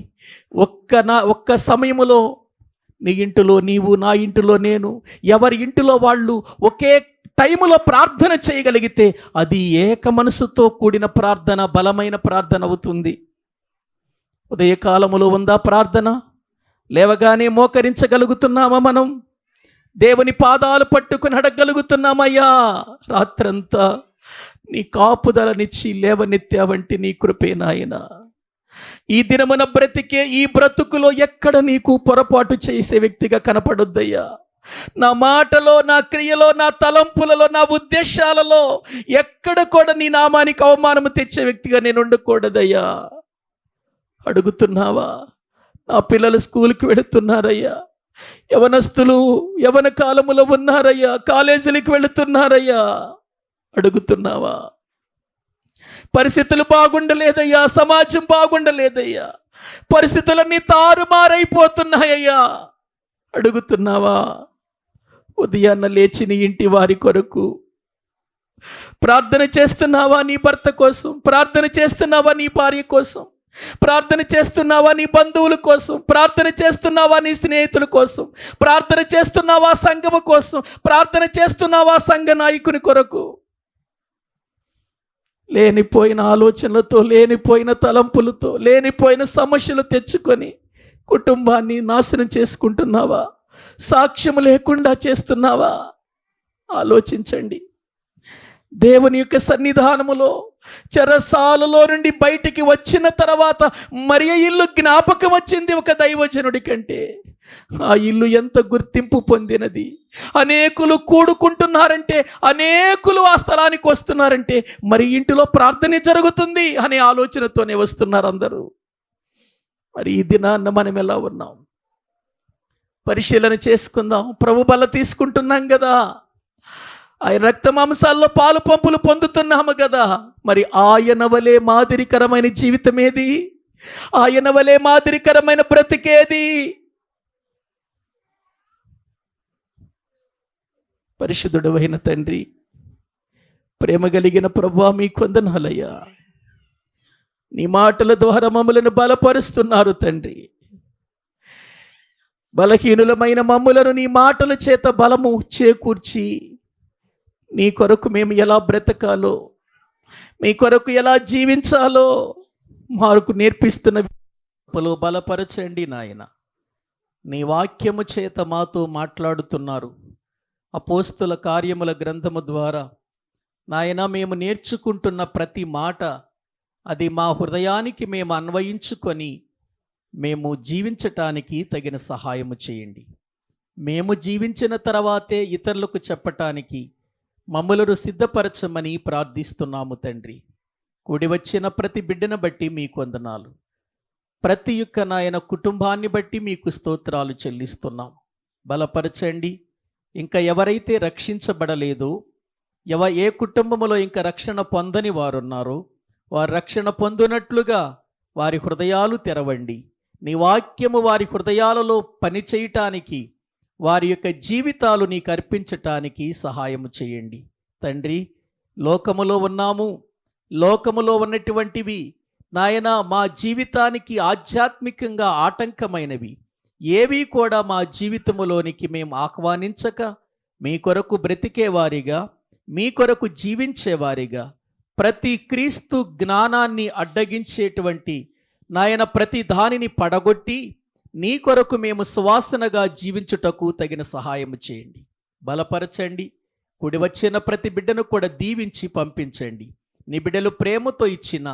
ఒక్క సమయములో నీ ఇంటిలో నీవు, నా ఇంటిలో నేను, ఎవరి ఇంటిలో వాళ్ళు ఒకే టైములో ప్రార్థన చేయగలిగితే అది ఏక మనసుతో కూడిన ప్రార్థన, బలమైన ప్రార్థన అవుతుంది. ఉదయకాలములో ఉందా ప్రార్థన? లేవగానే మోకరించగలుగుతున్నామా? మనం దేవుని పాదాలు పట్టుకుని అడగగలుగుతున్నామయ్యా, రాత్రంతా నీ కాపుదలనిచ్చి లేవనెత్తావంటి నీ కృపే నాయన. ఈ దినమున బ్రతికే ఈ బ్రతుకులో ఎక్కడ నీకు పొరపాటు చేసే వ్యక్తిగా కనపడొద్దయ్యా. నా మాటలో, నా క్రియలో, నా తలంపులలో, నా ఉద్దేశాలలో ఎక్కడ కూడా నీ నామానికి అవమానము తెచ్చే వ్యక్తిగా నేను ఉండకూడదయ్యా. అడుగుతున్నావా? నా పిల్లలు స్కూల్కి వెళుతున్నారయ్యా, యవనస్తులు యవన కాలములో ఉన్నారయ్యా, కాలేజీలకు వెళుతున్నారయ్యా. అడుగుతున్నావా? పరిస్థితులు బాగుండలేదయ్యా, సమాజం బాగుండలేదయ్యా, పరిస్థితులన్నీ తారుమారైపోతున్నాయ్యా. అడుగుతున్నావా? ఉదయాన్న లేచి నీ ఇంటి వారి కొరకు ప్రార్థన చేస్తున్నావా? నీ భర్త కోసం ప్రార్థన చేస్తున్నావా? నీ భార్య కోసం ప్రార్థన చేస్తున్నావా? నీ బంధువుల కోసం ప్రార్థన చేస్తున్నావా? నీ స్నేహితుల కోసం ప్రార్థన చేస్తున్నావా? సంఘము కోసం ప్రార్థన చేస్తున్నావా? సంఘ నాయకుని కొరకు? లేనిపోయిన ఆలోచనలతో, లేనిపోయిన తలంపులతో, లేనిపోయిన సమస్యలు తెచ్చుకొని కుటుంబాన్ని నాశనం చేసుకుంటున్నావా? సాక్ష్యం లేకుండా చేస్తున్నావా? ఆలోచించండి. దేవుని యొక్క సన్నిధానములో చెరసాలలో నుండి బయటికి వచ్చిన తర్వాత మరియ ఇల్లు జ్ఞాపకం వచ్చింది ఒక దైవజనుడి కంటే. ఆ ఇల్లు ఎంత గుర్తింపు పొందినది. అనేకులు కూడుకుంటున్నారంటే, అనేకులు ఆ స్థలానికి వస్తున్నారంటే మరి ఇంటిలో ప్రార్థన జరుగుతుంది అనే ఆలోచనతోనే వస్తున్నారు అందరూ. మరి ఈ దినాన్న మనం ఎలా ఉన్నాం? పరిశీలన చేసుకుందాం. ప్రభు బల తీసుకుంటున్నాం కదా, ఆయన రక్త మాంసాల్లో పాలు పంపులు పొందుతున్నాము కదా. మరి ఆయన వలె మాదిరికరమైన జీవితం ఏది? ఆయన వలె మాదిరికరమైన బ్రతికేది? పరిశుద్ధుడు అయిన తండ్రి, ప్రేమ కలిగిన ప్రభువా, మీకు వందనాలయ్యా. నీ మాటల ద్వారా మమ్ములను బలపరుస్తున్నారు తండ్రి. బలహీనులమైన మమ్ములను నీ మాటల చేత బలము చేకూర్చి నీ కొరకు మేము ఎలా బ్రతకాలో, మీ కొరకు ఎలా జీవించాలో మాకు నేర్పిస్తున్న బలపరచండి నాయన. నీ వాక్యము చేత మాతో మాట్లాడుతున్నారు. అపోస్తుల కార్యముల గ్రంథము ద్వారా నాయన మేము నేర్చుకుంటున్న ప్రతి మాట అది మా హృదయానికి మేము అన్వయించుకొని మేము జీవించటానికి తగిన సహాయము చేయండి. మేము జీవించిన తర్వాతే ఇతరులకు చెప్పటానికి మమ్మలను సిద్ధపరచమని ప్రార్థిస్తున్నాము తండ్రి. కూడి వచ్చిన ప్రతి బిడ్డను బట్టి మీకు వందనాలు. ప్రతి ఒక్క నాయన కుటుంబాన్ని బట్టి మీకు స్తోత్రాలు చెల్లిస్తున్నాం. బలపరచండి. ఇంకా ఎవరైతే రక్షించబడలేదో, ఏ కుటుంబంలో ఇంకా రక్షణ పొందని వారున్నారో వారు రక్షణ పొందునట్లుగా వారి హృదయాలు తెరవండి. నీ వాక్యము వారి హృదయాలలో పనిచేయటానికి, వారి యొక్క జీవితాలు నీకు అర్పించటానికి సహాయము చేయండి తండ్రి. లోకములో ఉన్నాము, లోకములో ఉన్నటువంటివి నాయన మా జీవితానికి ఆధ్యాత్మికంగా ఆటంకమైనవి ఏవి కూడా మా జీవితములోనికి మేము ఆహ్వానించక, మీ కొరకు బ్రతికేవారిగా, మీ కొరకు జీవించేవారిగా, ప్రతి క్రీస్తు జ్ఞానాన్ని అడ్డగించేటువంటి నాయన ప్రతి దానిని పడగొట్టి నీ కొరకు మేము సువాసనగా జీవించుటకు తగిన సహాయము చేయండి. బలపరచండి. కూడి వచ్చిన ప్రతి బిడ్డను కూడా దీవించి పంపించండి. నీ బిడ్డలు ప్రేమతో ఇచ్చిన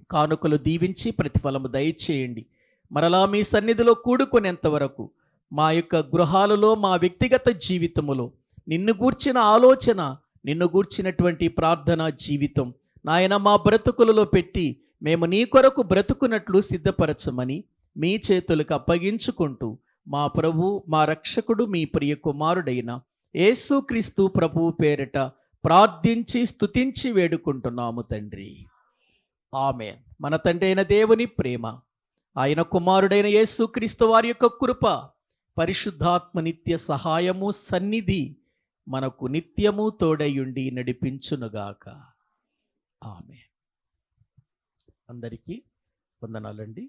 కానుకలు దీవించి ప్రతిఫలము దయచేయండి. మరలా మీ సన్నిధిలో కూడుకునేంత వరకు మా యొక్క గృహాలలో, మా వ్యక్తిగత జీవితములో నిన్ను గూర్చిన ఆలోచన, నిన్ను గూర్చినటువంటి ప్రార్థనా జీవితం నాయన మా బ్రతుకులలో పెట్టి మేము నీ కొరకు బ్రతుకున్నట్లు సిద్ధపరచమని మీ చేతులకు అప్పగించుకుంటూ మా ప్రభు, మా రక్షకుడు, మీ ప్రియ కుమారుడైన యేసుక్రీస్తు ప్రభువు పేరిట ప్రార్థించి స్తుతించి వేడుకుంటున్నాము తండ్రి. ఆమేన్. మన తండ్రి అయిన దేవుని ప్రేమ, ఆయన కుమారుడైన యేసుక్రీస్తు వారి యొక్క కృప, పరిశుద్ధాత్మ నిత్య సహాయము, సన్నిధి మనకు నిత్యము తోడయుండి నడిపించునుగాక. ఆమేన్. అందరికీ వందనాలండి.